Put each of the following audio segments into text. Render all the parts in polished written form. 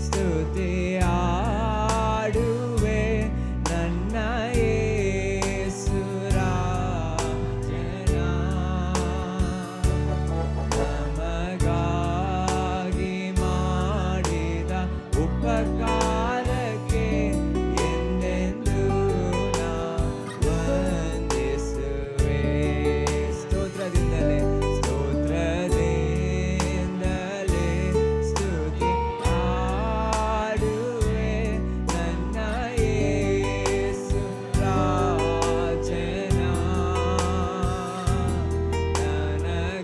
ಸ್ತುತಿ ಹಾಡುವೆ ನನ್ನ ಯೇಸು ರಾಜನ. ನಮಗಾಗಿ ಮಾಡಿದ ಉಪಕಾರಕ್ಕೆ ಎಂದೆಂದೂ ನಾ ವಂದಿಸುವೆ. ಸ್ತೋತ್ರದಿಂದಲೇ ಸ್ತುತಿ ಹಾಡುವೆ ನನ್ನ ಯೇಸು ರಾಜನ. ನನಗಾಗಿ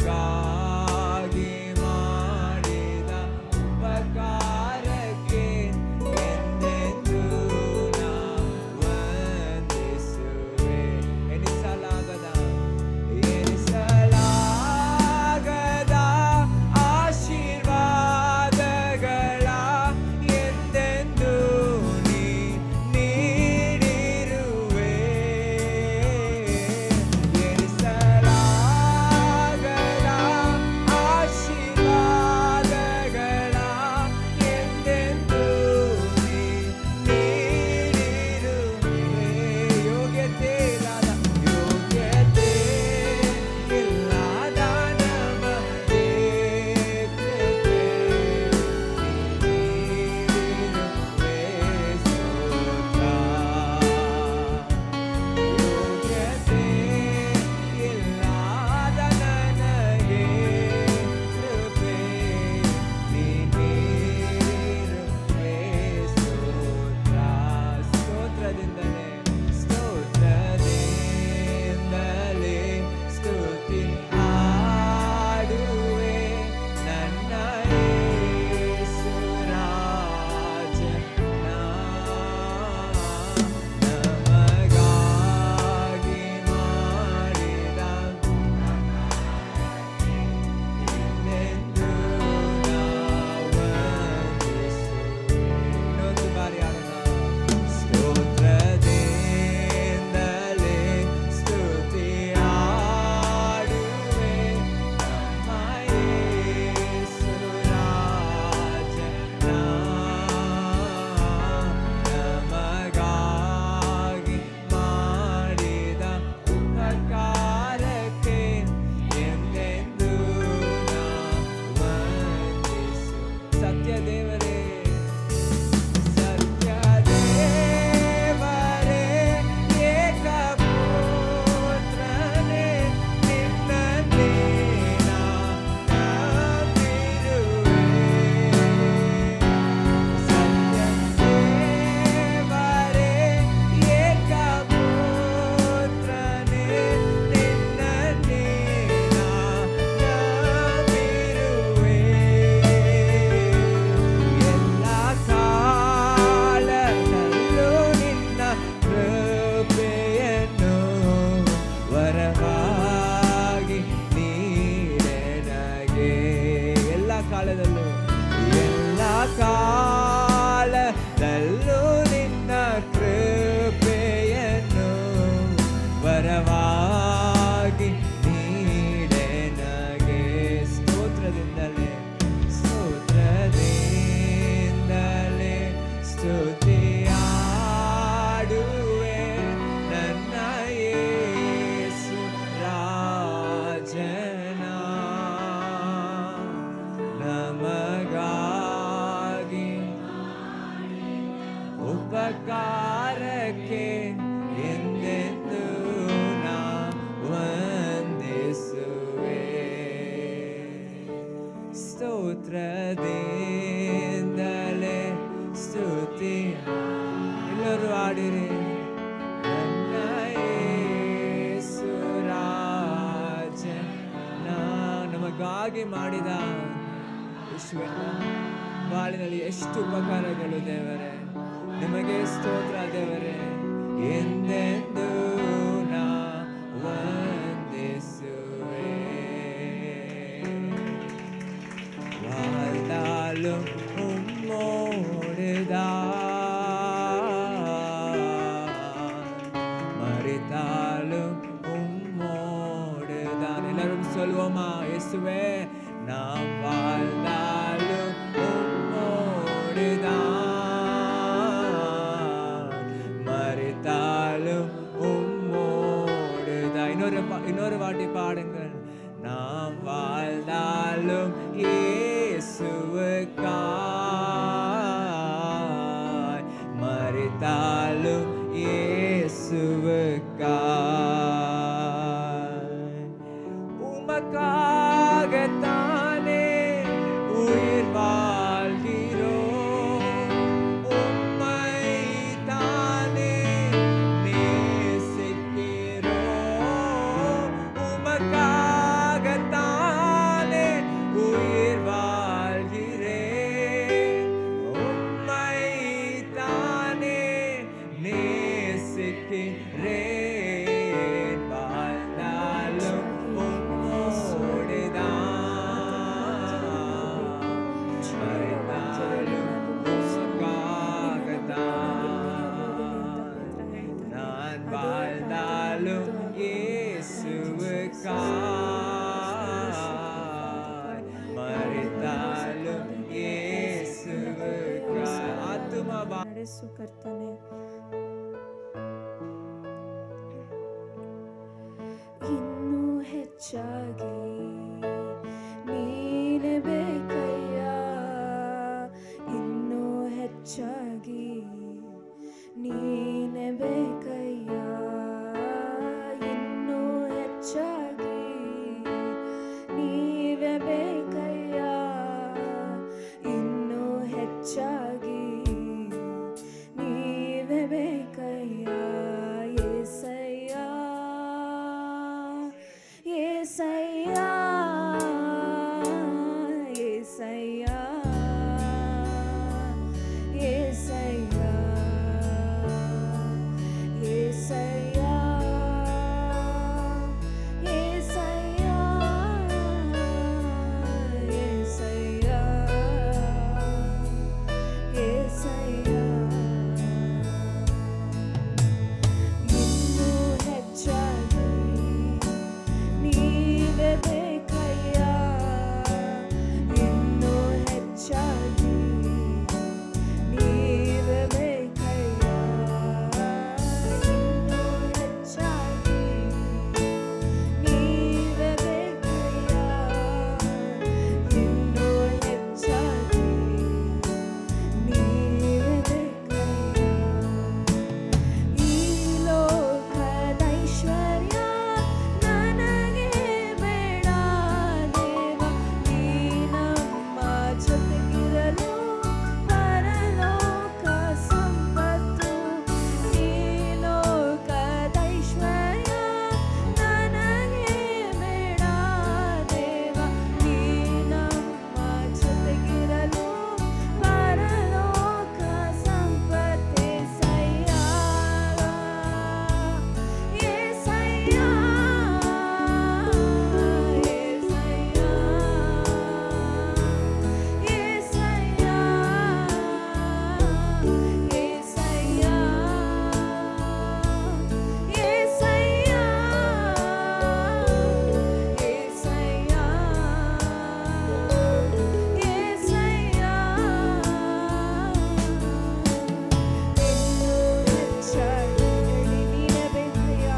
ಮಾಡಿದ ಉಪಕಾರಕ್ಕೆ ಎಂದೆಂದೂ ನಾ ವಂದಿಸುವೆ. ಎಣಿಸಲಾಗದ ಆಶೀರ್ವಾದಗಳ ಎಂದೆಂದೂ ನೀ ನೀಡಿರುವೆ. ಎಣಿಸಲಾಗದ ಆಶೀರ್ವಾದಗಳ ಎಂದೆಂದೂ ನೀ ನೀಡಿರುವೆ. ಯೋಗ್ಯತೆ ಇಲ್ಲದ ನಮಗೆ ಕೃಪೆ ನೀಡಿರುವೆ. ಸ್ತೋತ್ರ. ಯೋಗ್ಯತೆ ಇಲ್ಲದ ನನಗೆ ಕೃಪೆ ನೀಡಿರುವೆ. ಸ್ತೋತ್ರ. ಸ್ತೋತ್ರದಿಂದಲೇ ಸ್ತುತಿ ಹಾಡುವೆ ನನ್ನ ಯೇಸು ರಾಜನ. ನಮಗಾಗಿ ಮಾಡಿದ ಎಂದೆಂದೂ ನಾ ವಂದಿಸುವೆ. ಇನ್ನೊಂದು ಬಾರಿ ಆಡೋಣ. ಸ್ತೋತ್ರದಿಂದಲೇ ಸ್ತುತಿ ಹಾಡುವೆ ನಮ್ಮ ಯೇಸು ರಾಜನ. ನಮಗಾಗಿ ಮಾಡಿದ ಉಪಕಾರಕ್ಕೆ ಎಂದೆಂದೂ ನಾ ವಂದಿಸು. ಸತ್ಯದೇವರೇ ಏಕಪುತ್ರನೇ ನಿನ್ನನ್ನೇ ನಾ ನಂಬಿರುವೆ. ಸತ್ಯದೇವರೇ ಏಕಪುತ್ರನೇ ನಿನ್ನನ್ನೇ ನಾ ನಂಬಿರುವೆ. ಎಲ್ಲ ಕಾಲದಲ್ಲೂ ನಿನ್ನ ಕೃಪೆಯನ್ನು ವರವಾಗಿ ನೀಡೆ ನನಗೆ. ಎಲ್ಲ ಕಾಲದಲ್ಲೂ ನಿನ್ನ ಕೃಪೆಯನ್ನು ವರವಾಗಿ ನೀಡೆ ನನಗೆ. ಸ್ತೋತ್ರದಿಂದಲೇ ಸ್ತುತಿ ಹಾಡುವೆ ನನ್ನ ಯೇಸು ರಾಜನ. ನಮಗಾಗಿ ಉಪಕಾರಕ್ಕೆ ಎಂದೆಂದೂ ನಾ ವಂದಿಸುವೆ. ಸ್ತೋತ್ರದಿಂದಲೇ ಸ್ತುತಿ. ಎಲ್ಲರೂ ಹಾಡಿರಿ. ನನ್ನ ಯೇಸು ರಾಜನ. ನಮಗಾಗಿ ಮಾಡಿದ ಯೇಸುವಿನ ಬಾಳಿನಲ್ಲಿ ಎಷ್ಟು ಉಪಕಾರಗಳು ದೇವರೇ. ನಿಮಗೆ ಸ್ತೋತ್ರ ದೇವರೇ. ಎಂದೆಂದೂ ನಾ ವಂದಿಸುವೆ. வாழ்ந்தாலும் உம்மோடுதான், மரித்தாலும் உம்மோடுதான். எல்லாரும் சொல்லுவோமா? இயேசுவே நாம் வாழ்ந்தாலும் உம்மோடுதான், மரித்தாலும் உம்மோடுதான். இன்னொரு வாட்டி பாடுங்கள். நாம் வாழ்ந்தாலும் இயேசுவுக்காய், மரித்தாலும் இயேசுவுக்காய். உமக்காகத்தானே உயிர் வாழ்கிறோம், உம்மைத்தானே நேசிக்கிறோம். உமக்காகத்தானே உயிர் வாழ்கிறேன், உம்மைத்தானே நேசிக்கிறேன். வாழ்ந்தாலும் ನಡೆಸು ಕರ್ತನೆ. ಇನ್ನೂ ಹೆಚ್ಚಾಗಿ ನೀನೆ ಬೇಕಯ್ಯ, ಇನ್ನೂ ಹೆಚ್ಚಾಗಿ ನೀನೆ ಬೇಕಯ್ಯ, ಇನ್ನೂ ಹೆಚ್ಚಾಗಿ ನೀವೇ ಬೇಕಯ್ಯ, ಇನ್ನೂ ಹೆಚ್ಚಾಗಿ ನೀವೇ ಬೇಕಯ್ಯ. యేసయ్య యేసయ్య యేసయ్య యేసయ్య యేసయ్య యేసయ్య యేసయ్య యేసయ్య. ಇನ್ನೂ ಹೆಚ್ಚಾಗಿ ನೀವೇ ಬೇಕಯ್ಯ, ಇನ್ನೂ ಹೆಚ್ಚಾಗಿ ನೀವೇ ಬೇಕಯ್ಯ, ಇನ್ನೂ ಹೆಚ್ಚಾಗಿ ನೀವೇ ಬೇಕಯ್ಯ, ಇನ್ನೂ ಹೆಚ್ಚಾಗಿ ನೀವೇ ಬೇಕಯ್ಯ. ಈ ಲೋಕದೈಶ್ವರ್ಯ ನನಗೆ ಬೇಡ ದೇವ, ನೀ ನಮ್ಮ ಜೊತೆಗಿರಲು ಪರಲೋಕ ಸಂಪತ್ತು. ಈ ಲೋಕದೈಶ್ವರ್ಯ ನನಗೆ ಬೇಡ ದೇವ, ನೀ ನಮ್ಮ ಜೊತೆಗಿರಲು ಪರಲೋಕ ಸಂಪತ್ತೇ. ಸಯ್ಯ యేసయ్య యేసయ్య యేసయ్య యేసయ్య యేసయ్య యేసయ్య. ಇನ್ನೂ ಹೆಚ್ಚಾಗಿ ನೀನೇ ಬೇಕಯ್ಯ,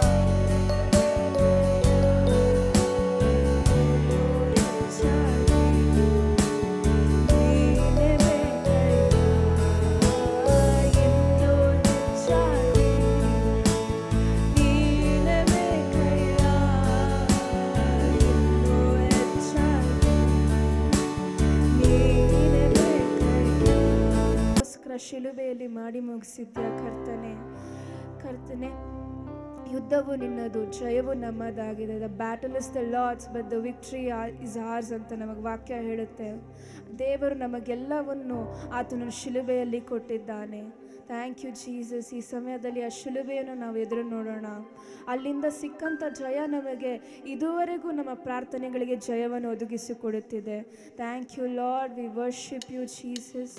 ಶಿಲುಬೆಯಲ್ಲಿ ಮಾಡಿ ಮುಗಿಸಿದ್ಯಾ ಕರ್ತನೆ. ಕರ್ತನೆ, ಯುದ್ಧವು ನಿನ್ನದು, ಜಯವು ನಮ್ಮದಾಗಿದೆ. The battle is the Lord's but the victory is ours ಅಂತ ನಮಗೆ ವಾಕ್ಯ ಹೇಳುತ್ತೆ. ದೇವರು ನಮಗೆಲ್ಲವನ್ನು ಆತನ ಶಿಲುಬೆಯಲ್ಲಿ ಕೊಟ್ಟಿದ್ದಾನೆ. Thank you Jesus. ಈ ಸಮಯದಲ್ಲಿ ಆ ಶಿಲುಬೆಯನ್ನು ನಾವು ಎದುರು ನೋಡೋಣ. ಅಲ್ಲಿಂದ ಸಿಕ್ಕಂಥ ಜಯ ನಮಗೆ ಇದುವರೆಗೂ ನಮ್ಮ ಪ್ರಾರ್ಥನೆಗಳಿಗೆ ಜಯವನ್ನು ಒದಗಿಸಿಕೊಡುತ್ತಿದೆ. Thank you Lord, we worship you Jesus.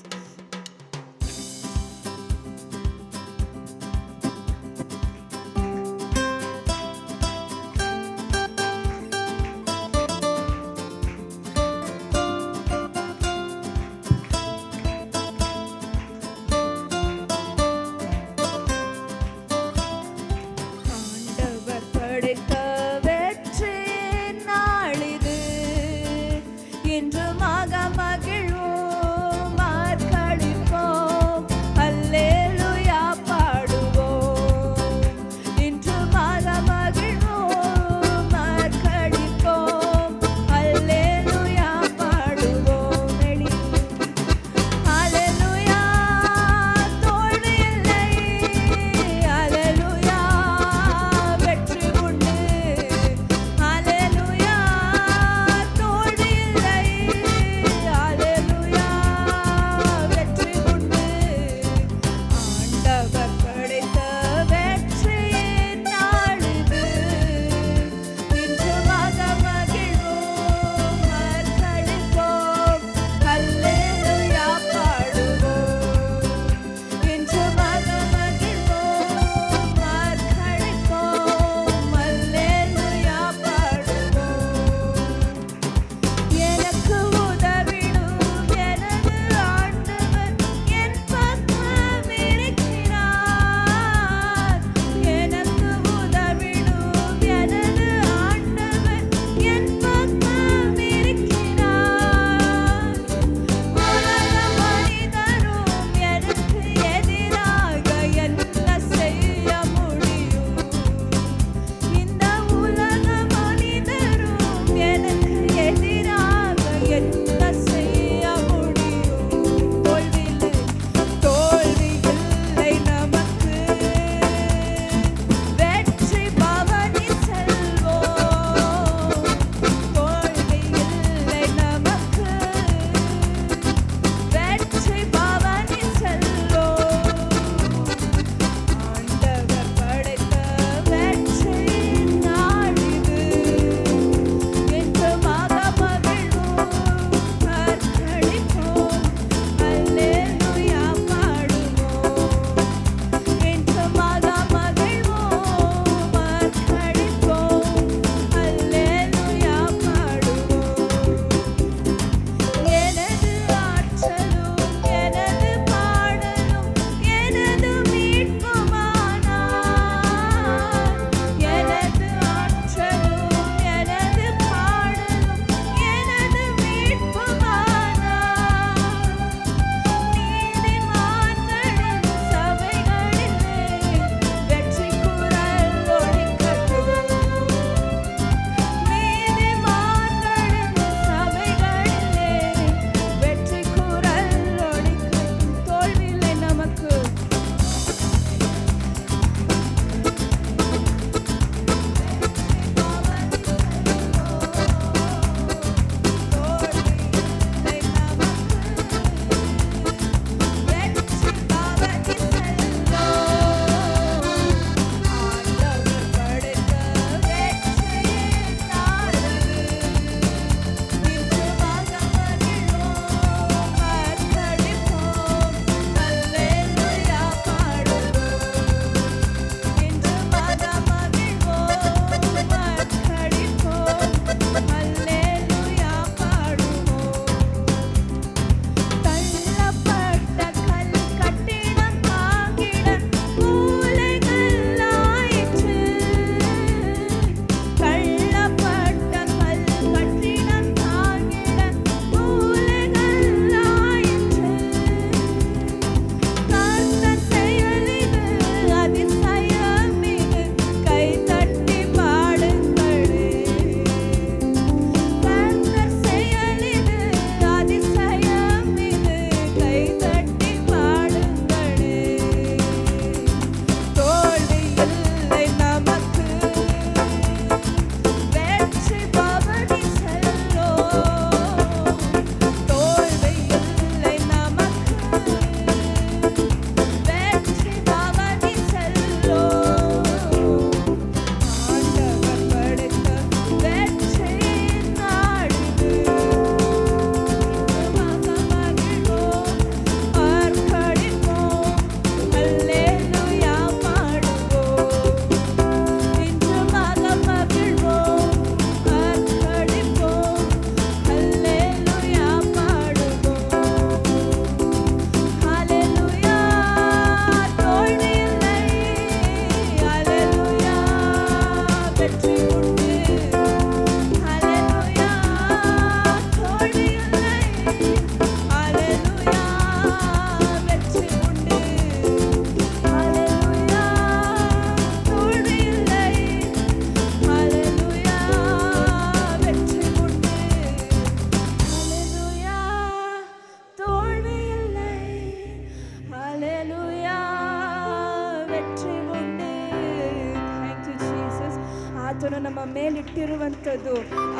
ಕರ್ತನು ನಮ್ಮ ಮೇಲಿಟ್ಟಿರುವಂಥದ್ದು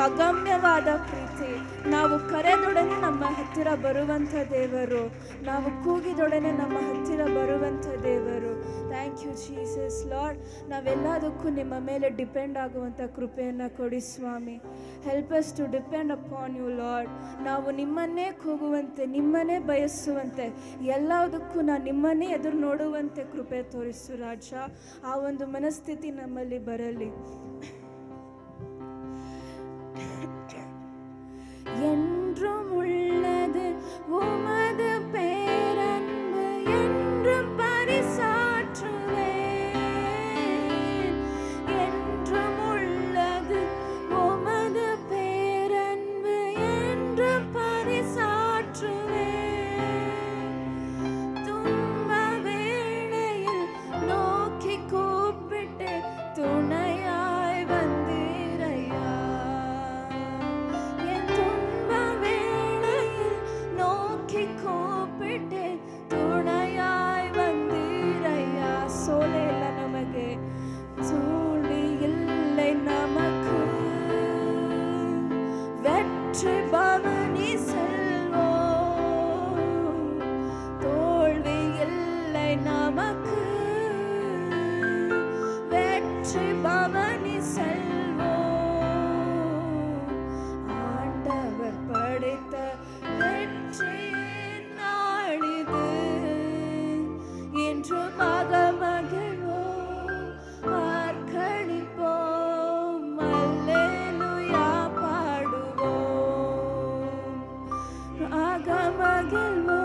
ಅಗಮ್ಯವಾದ ಪ್ರೀತಿ. ನಾವು ಕರೆದೊಡನೆ ನಮ್ಮ ಹತ್ತಿರ ಬರುವಂಥ ದೇವರು, ನಾವು ಕೂಗಿದೊಡನೆ ನಮ್ಮ ಹತ್ತಿರ ಬರುವಂಥ ದೇವರು. Thank you Jesus. ಲಾರ್ಡ್, ನಾವೆಲ್ಲದಕ್ಕೂ ನಿಮ್ಮ ಮೇಲೆ ಡಿಪೆಂಡ್ ಆಗುವಂಥ ಕೃಪೆಯನ್ನು ಕೊಡಿ ಸ್ವಾಮಿ. Help us to depend upon you Lord. ನಾವು ನಿಮ್ಮನ್ನೇ ಕೂಗುವಂತೆ, ನಿಮ್ಮನ್ನೇ ಬಯಸುವಂತೆ, ಎಲ್ಲದಕ್ಕೂ ನಿಮ್ಮನ್ನೇ ಎದುರು ನೋಡುವಂತೆ ಕೃಪೆ ತೋರಿಸು ರಾಜ. ಆ ಒಂದು ಮನಸ್ಥಿತಿ ನಮ್ಮಲ್ಲಿ ಬರಲಿ. என்றும் உள்ளது உமது பேரன்பு, என்றும் பரிசாற்றுவேன். என்றும் உள்ளது உமது பேரன்பு, என்றும் பரிசாற்றுவேன். துன்ப வேளையில் நோக்கி கூப்பிட்டு துணையாய் வந்தீரையா. கூப்பிட்டு துணையாய் வந்தீரையா. சோலை இல்லை நமக்கு, தோல்வி இல்லை நமக்கு, வெற்றி பவனி செல்வோம். தோல்வி இல்லை நமக்கு, வெற்றி பவனி செல்வோம். ஆண்டவர் படைத்த வெற்றி என்று மகமகிழ்வோம், ஆர்ப்பணிப்போம், அல்லேலூயா பாடுவோம். மகமகிழ்வோம்,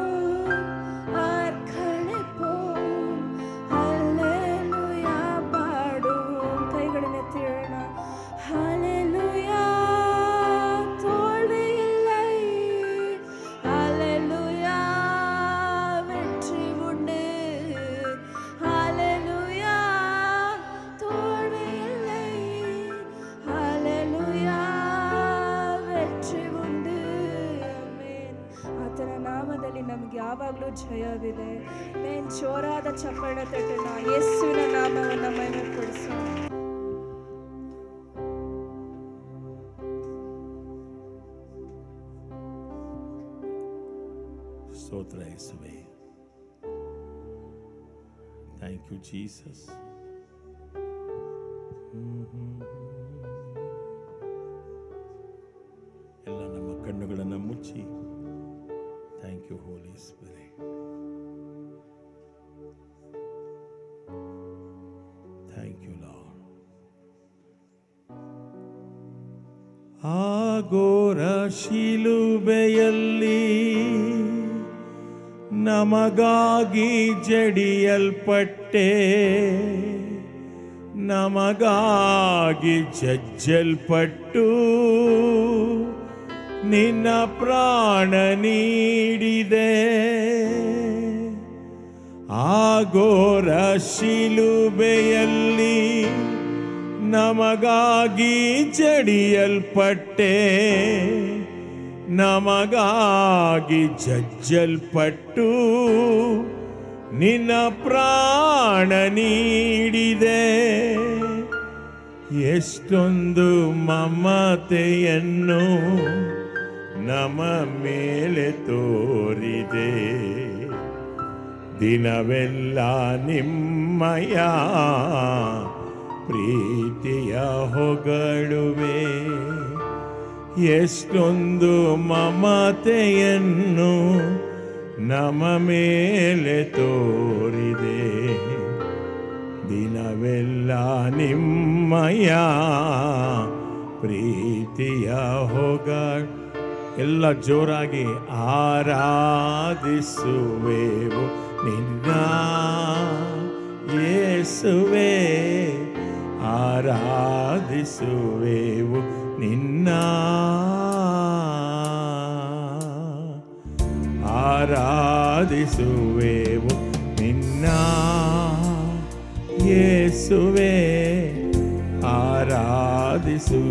ஆர்ப்பணிப்போம், அல்லேலூயா பாடுவோம். கைಗಳನ್ನು ಎತ್ತಿಡೋಣ. ಹಲ್ಲೆಲೂಯಾ. தோல்வி இல்லை. ஹல்லேலூயா. வெற்றி உண்டு. ஹல்லேலூயா. தோல்வி இல்லை. ஹல்லேலூயா. வெற்றி ಉಂಟು. ಆಮೆನ್. ಆತನ ನಾಮದಲ್ಲಿ ನಮಗೆ ಯಾವಾಗಲೂ ಜಯವಿದೆ. ಮೇನ್ ಜೋರಾದ ಚಪ್ಪಾಳೆ ತಟ್ಟೋಣ. ಯೇಸುವಿನ ನಾಮವನ್ನು ಮಹಿಮೆಪಡಿಸೋಣ. ಸ್ತೋತ್ರ ಯೇಸುವೇ. Thank you Jesus. ಎಲ್ಲ ನಮ್ಮ ಕಣ್ಣುಗಳನ್ನು ಮುಚ್ಚಿ thank you Holy Spirit. Thank you Lord. ಆಗೋರ ಶಿಲುಬೆಯಲ್ಲಿ ನಮಗಾಗಿ ಜಡಿಯಲ್ಪಟ್ಟೆ, ನಮಗಾಗಿ ಜಜ್ಜಲ್ಪಟ್ಟು ನಿನ್ನ ಪ್ರಾಣ ನೀಡಿದೆ. ಆಗೋರ ಶಿಲುಬೆಯಲ್ಲಿ ನಮಗಾಗಿ ಜಡಿಯಲ್ಪಟ್ಟೆ, ನಮಗಾಗಿ ಜಜ್ಜಲ್ಪಟ್ಟು ನಿನ್ನ ಪ್ರಾಣ ನೀಡಿದೆ. ಎಷ್ಟೊಂದು ಮಮತೆಯನ್ನು ನಮ್ಮ ಮೇಲೆ ತೋರಿದೆ. ದಿನವೆಲ್ಲ ನಿಮ್ಮಯ ಪ್ರೀತಿಯ ಹೊಗಳುವೆ. ಎಷ್ಟೊಂದು ಮಮತೆಯನ್ನು ನಮ್ಮ ಮೇಲೆ ತೋರಿದೆ. ದಿನವೆಲ್ಲ ನಿಮ್ಮಯ ಪ್ರೀತಿಯ ಹೊಗಳು. ಎಲ್ಲ ಜೋರಾಗಿ ಆರಾಧಿಸುವೆವು ನಿನ್ನ ಯೇಸುವೇ. ಆರಾಧಿಸುವೆವು ನಿನ್ನ, ಆರಾಧಿಸುವೆವು ನಿನ್ನ ಯೇಸುವೇ. ಆರಾಧಿಸುವೆವು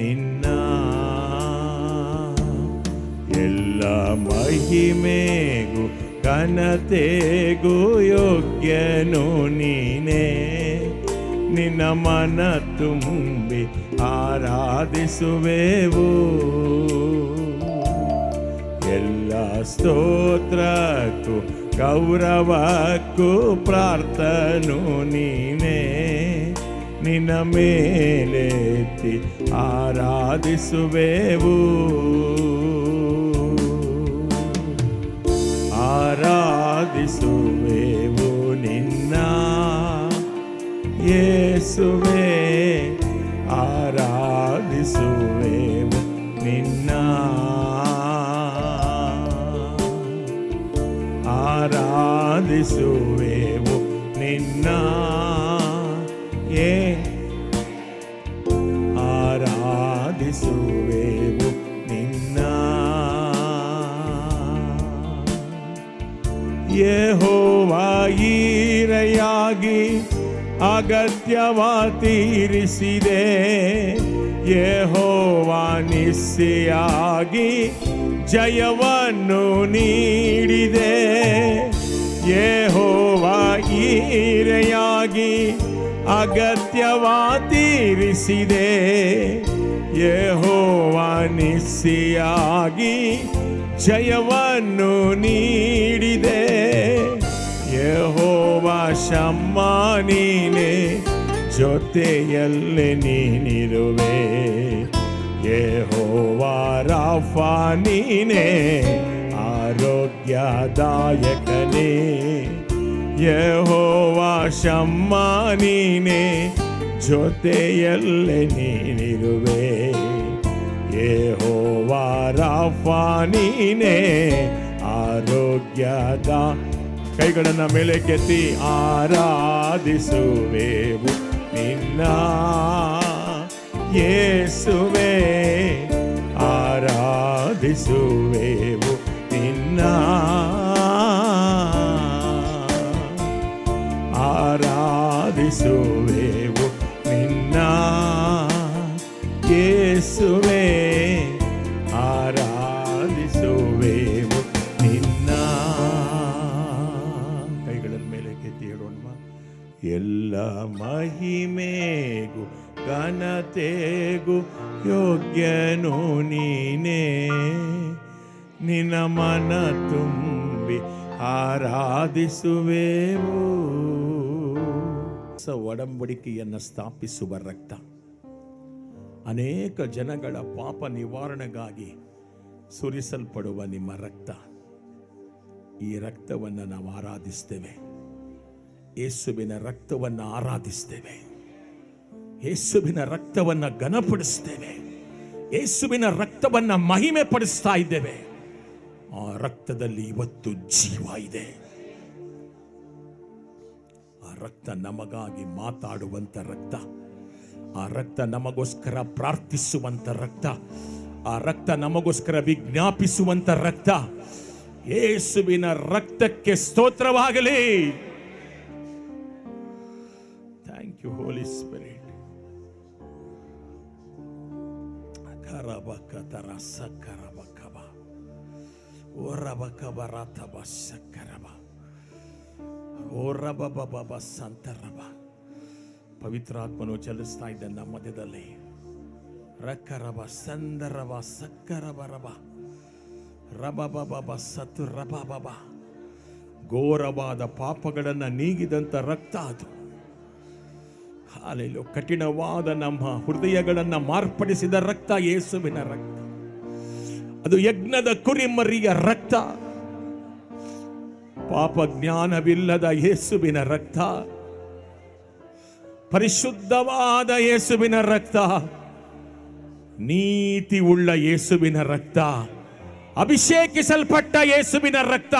ನಿನ್ನ. ಎಲ್ಲ ಮಹಿಮೆಗೂ ಘನತೆಗೂ ಯೋಗ್ಯನು ನೀನೇ. ನಿನ್ನ ಮನ ತುಂಬಿ ಆರಾಧಿಸುವೆವು. ಎಲ್ಲ ಸ್ತೋತ್ರಕ್ಕೂ ಗೌರವಕ್ಕೂ ಪ್ರಾರ್ಥನು ನೀನೇ. ನಿನ್ನ ಮೇಲೆತ್ತಿ ಆರಾಧಿಸುವೆವು. ಆರಾಧಿಸುವೆವು ನಿನ್ನ ಯೇಸುವೇ. ಆರಾಧಿಸುವೆವು ನಿನ್ನ. ಆರಾಧಿಸುವೆವು ನಿನ್ನ. ಆರಾಧಿಸುವೆವು ನಿನ್ನ. ಯೆಹೋವ ಈರೆಯಾಗಿ ಅಗತ್ಯವ ತೀರಿಸಿದೆ. ಯೆಹೋವ ನಿಸ್ಸಿಯಾಗಿ ಜಯವನ್ನು ನೀಡಿದೆ. ಯೆಹೋವ ಈರೆಯಾಗಿ ಅಗತ್ಯವ ತೀರಿಸಿದೆ. ಯೆಹೋವ ನಿಸ್ಸಿಯಾಗಿ ಜಯವನ್ನು ನೀಡಿದೆ. ಯೆಹೋವ ಶಮ್ಮ ನೀನೇ, ಜೊತೆಯಲ್ಲೇ ನೀನಿರುವೆ. ಯೆಹೋವ ರಾಫ ನೀನೇ, ಆರೋಗ್ಯದಾಯಕನೇ. ಯೆಹೋವ ಶಮ್ಮ ನೀನೇ, ಜೊತೆಯಲ್ಲೇ ನೀನಿರುವೆ. ಯೆಹೋವ ರಾಫ ನೀನೇ, ಆರೋಗ್ಯದ. ಕೈಗಳನ್ನು ಮೇಲೆ ಕೆತ್ತಿ ಆರಾಧಿಸುವೆವು ನಿನ್ನ ಯೇಸುವೇ. ಆರಾಧಿಸುವೆವು ನಿನ್ನ. ಆರಾಧಿಸುವೆವು ನಿನ್ನ ಯೇಸುವೇ. ಆರಾಧಿಸುವೆವು ನಿನ್ನ. ಕೈಗಳ ಮೇಲೆ ಕೆತ್ತಿ ಹೇಳೋಣ. ಎಲ್ಲ ಮಹಿಮೆಗೂ ಘನತೆಗೂ ಯೋಗ್ಯನು ನೀನೇ. ನಿನ್ನ ಮನ ತುಂಬಿ ಆರಾಧಿಸುವೆವು. ಒಡಂಬಡಿಕೆಯನ್ನು ಸ್ಥಾಪಿಸುವ ರಕ್ತ, ಅನೇಕ ಜನಗಳ ಪಾಪ ನಿವಾರಣೆಗಾಗಿ ಸುರಿಸಲ್ಪಡುವ ನಿಮ್ಮ ರಕ್ತ. ಈ ರಕ್ತವನ್ನು ನಾವು ಆರಾಧಿಸ್ತೇವೆ. ಯೇಸುವಿನ ರಕ್ತವನ್ನು ಆರಾಧಿಸ್ತೇವೆ. ಯೇಸುವಿನ ರಕ್ತವನ್ನು ಘನಪಡಿಸ್ತೇವೆ. ಯೇಸುವಿನ ರಕ್ತವನ್ನು ಮಹಿಮೆ ಪಡಿಸ್ತಾ ಇದ್ದೇವೆ. ಆ ರಕ್ತದಲ್ಲಿ ಇವತ್ತು ಜೀವ ಇದೆ. ಆ ರಕ್ತ ನಮಗಾಗಿ ಮಾತಾಡುವಂತ ರಕ್ತ. ಆ ರಕ್ತ ನಮಗೋಸ್ಕರ ಪ್ರಾರ್ಥಿಸುವಂತ ರಕ್ತ. ಆ ರಕ್ತ ನಮಗೋಸ್ಕರ ವಿಜ್ಞಾಪಿಸುವಂತ ರಕ್ತ. ಯೇಸುವಿನ ರಕ್ತಕ್ಕೆ ಸ್ತೋತ್ರವಾಗಲಿ. Thank you Holy Spirit. ಕರಬಕತರ ಸಕರಬಕಬ ಓರಬಕಬರತಬ ಸಕರಬ ಓರಬಬಬ ಸಂತರಬ. ಪವಿತ್ರಾತ್ಮನು ಚಲಿಸ್ತಾ ಇದ್ದ ನಮ್ಮ ಮಧ್ಯದಲ್ಲಿ. ರಕರಬ ಸಂದರಬ ಸಕ್ಕರಬರಬ ರಬಬಬ ಸತು ರಬಬಬ. ಘೋರವಾದ ಪಾಪಗಳನ್ನು ನೀಗಿದಂತ ರಕ್ತ ಅದು. ಹಾಲೆಲೂಯಾ. ಕಠಿಣವಾದ ನಮ್ಮ ಹೃದಯಗಳನ್ನು ಮಾರ್ಪಡಿಸಿದ ರಕ್ತ ಯೇಸುವಿನ ರಕ್ತ. ಅದು ಯಜ್ಞದ ಕುರಿಮರಿಯ ರಕ್ತ. ಪಾಪ ಜ್ಞಾನವಿಲ್ಲದ ಯೇಸುವಿನ ರಕ್ತ. ಪರಿಶುದ್ಧವಾದ ಯೇಸುವಿನ ರಕ್ತ. ನೀತಿ ಉಳ್ಳ ಯೇಸುವಿನ ರಕ್ತ. ಅಭಿಷೇಕಿಸಲ್ಪಟ್ಟ ಯೇಸುವಿನ ರಕ್ತ.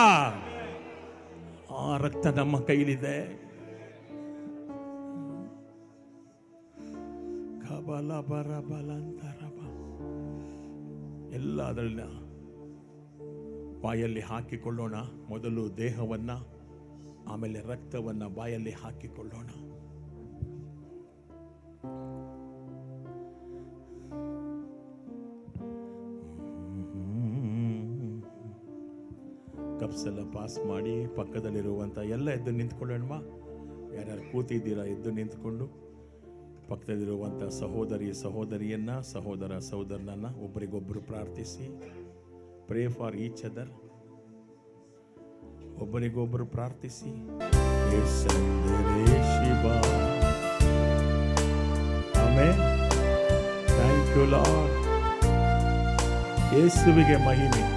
ಆ ರಕ್ತ ನಮ್ಮ ಕೈಲಿದೆ. ಎಲ್ಲ ಅದನ್ನ ಬಾಯಲ್ಲಿ ಹಾಕಿಕೊಳ್ಳೋಣ. ಮೊದಲು ದೇಹವನ್ನ, ಆಮೇಲೆ ರಕ್ತವನ್ನ ಬಾಯಲ್ಲಿ ಹಾಕಿಕೊಳ್ಳೋಣ. ಕಪ್ಸ್ ಎಲ್ಲ ಪಾಸ್ ಮಾಡಿ ಪಕ್ಕದಲ್ಲಿರುವಂಥ ಎಲ್ಲ ಎದ್ದು ನಿಂತ್ಕೊಳ್ಳೋಣ. ಯಾರ್ಯಾರು ಕೂತಿದ್ದೀರಾ ಎದ್ದು ನಿಂತ್ಕೊಂಡು ಪಕ್ಕದಲ್ಲಿರುವಂಥ ಸಹೋದರಿಯನ್ನ ಸಹೋದರನನ್ನ ಒಬ್ಬರಿಗೊಬ್ಬರು ಪ್ರಾರ್ಥಿಸಿ. Pray for each other. ಒಬ್ಬರಿಗೊಬ್ಬರು ಪ್ರಾರ್ಥಿಸಿ. Shiva. Amen. Thank you Lord. ಯೇಸುವಿಗೆ ಮಹಿಮೆ.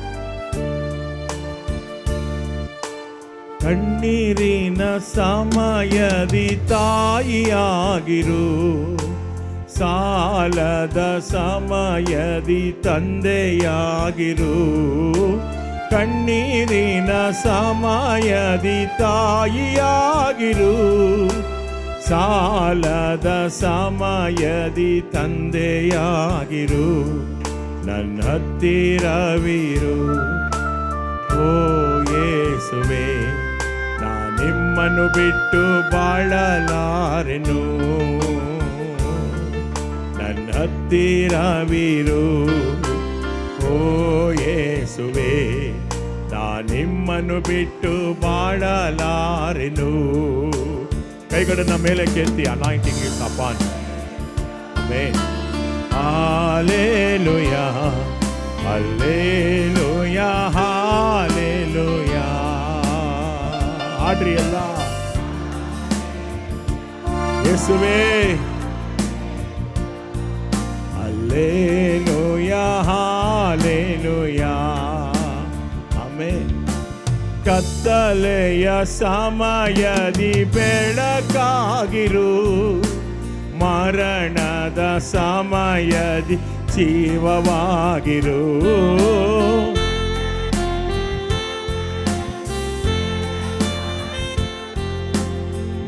ಕಣ್ಣೀರಿನ ಸಮಯದಿ ತಾಯಿಯಾಗಿರು, ಸಾಲದ ಸಮಯದಿ ತಂದೆಯಾಗಿರು. ಕಣ್ಣೀರಿನ ಸಮಯದಿ ತಾಯಿಯಾಗಿರು, ಸಾಲದ ಸಮಯದಿ ತಂದೆಯಾಗಿರು. ನನ್ನ ಹತ್ತಿರವಿರು ಓ ಯೇಸುವೆ, ನಿಮ್ಮನ್ನು ಬಿಟ್ಟು ಬಾಳಲಾರೆನು. ನನ್ನ ಹತ್ತಿರವಿರು ಓ ಯೇಸುವೆ, ನಿಮ್ಮನ್ನು ಬಿಟ್ಟು ಬಾಳಲಾರೆನು. ಕೈಗಳನ್ನ ಮೇಲೆ ಕೆತ್ತಿ. Anointing is upon. Amen. Hallelujah, hallelujah, hallelujah. ಆಡ್ರಿ ಎಲ್ಲ. ಯೇಸುವೇ, ಹಲ್ಲೆಲೂಯಾ, ಹಲ್ಲೆಲೂಯಾ. ಆಮೆನ್. ಕತ್ತಲೆಯ ಸಮಯದಿ ಬೆಳಕಾಗಿರು, ಮರಣದ ಸಮಯದಿ ಜೀವವಾಗಿರು.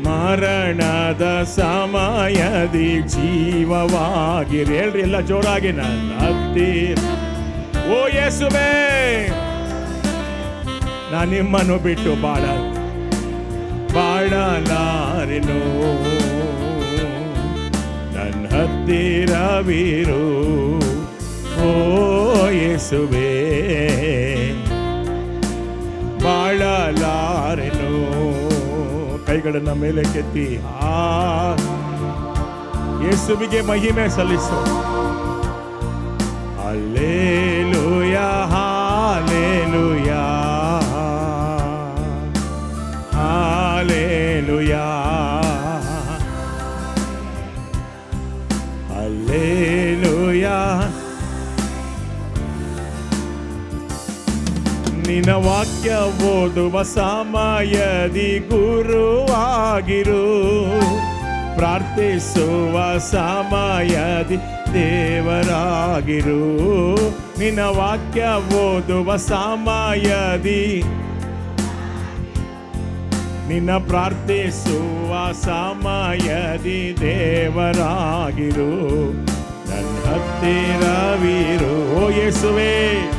ಮರಣದ ಸಮಯದಿ ಜೀವವಾಗಿರಿ. ಹೇಳ್ರಿ ಎಲ್ಲ ಜೋರಾಗಿ. ನನ್ನ ಹತ್ತಿರ ಓ ಯೇಸುವೇ, ನಾನು ನಿಮ್ಮನ್ನು ಬಿಟ್ಟು ಬಾಳಲಾರೆನು. ನನ್ನ ಹತ್ತಿರವಿರು ಓ ಯೇಸುವೇ, ಬಾಳಲಾರೆನು. ಕೈಗಳನ್ನ ಮೇಲೆ ಕೆತ್ತಿ. ಯೇಸುವಿಗೆ ಮಹಿಮೆ ಸಲ್ಲಿಸು. Hallelujah, hallelujah, hallelujah, hallelujah. ನಿನ್ನ ವಾಕ್ಯ ಓದುವ ಸಮಯದಿ ಗುರುವಾಗಿರು, ಪ್ರಾರ್ಥಿಸುವ ಸಮಯದಿ ದೇವರಾಗಿರು. ನಿನ್ನ ವಾಕ್ಯ ಓದುವ ಸಮಯದಿ, ನಿನ್ನ ಪ್ರಾರ್ಥಿಸುವ ಸಮಯದಿ ದೇವರಾಗಿರು. ನನ್ನ ಹತ್ತಿರವಿರು ಓ ಯೇಸುವೇ,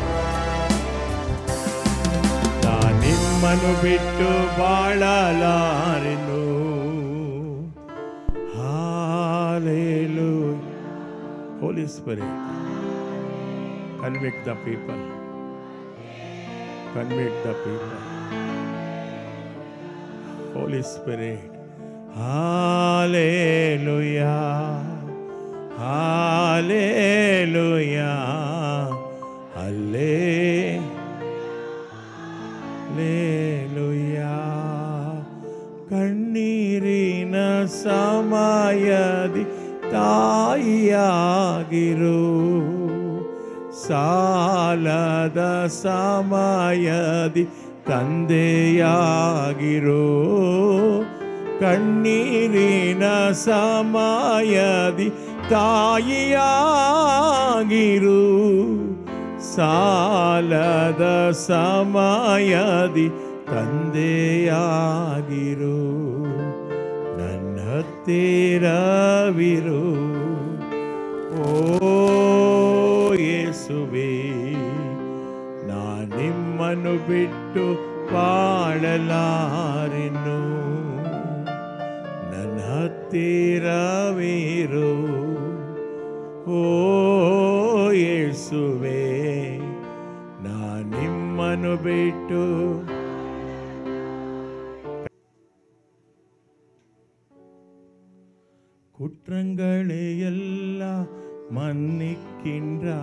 ನಿಮ್ಮನ್ನು ಬಿಟ್ಟು ಬಾಳಲಾರೆನು. Hallelujah. Holy Spirit, convict the people. Convict the people. Holy Spirit. Hallelujah. Hallelujah. Hallelujah. ಕಣ್ಣೀರಿನ ಸಮಯದಿ ತಾಯಿಯಾಗಿರು, ಸಾಲದ ಸಮಯದಿ ತಂದೆಯಾಗಿರು. ಕಣ್ಣೀರಿನ ಸಮಯದಿ ತಾಯಿಯಾಗಿರು, ಸಾಲದ ಸಮಯದಿ ತಂದೆಯಾಗಿರು. ನನ್ನ ಹತ್ತಿರವಿರು ಓ ಯೇಸುವೇ, ನಿಮ್ಮನ್ನು ಬಿಟ್ಟು ಬಾಳಲಾರೆನು. ನನ್ನ ಹತ್ತಿರವಿರು ಓ ಯೇಸುವೇ, ನಿಮ್ಮನ್ನು ಬಿಟ್ಟು. குற்றங்களை எல்லாம் மன்னிக்கின்றார்,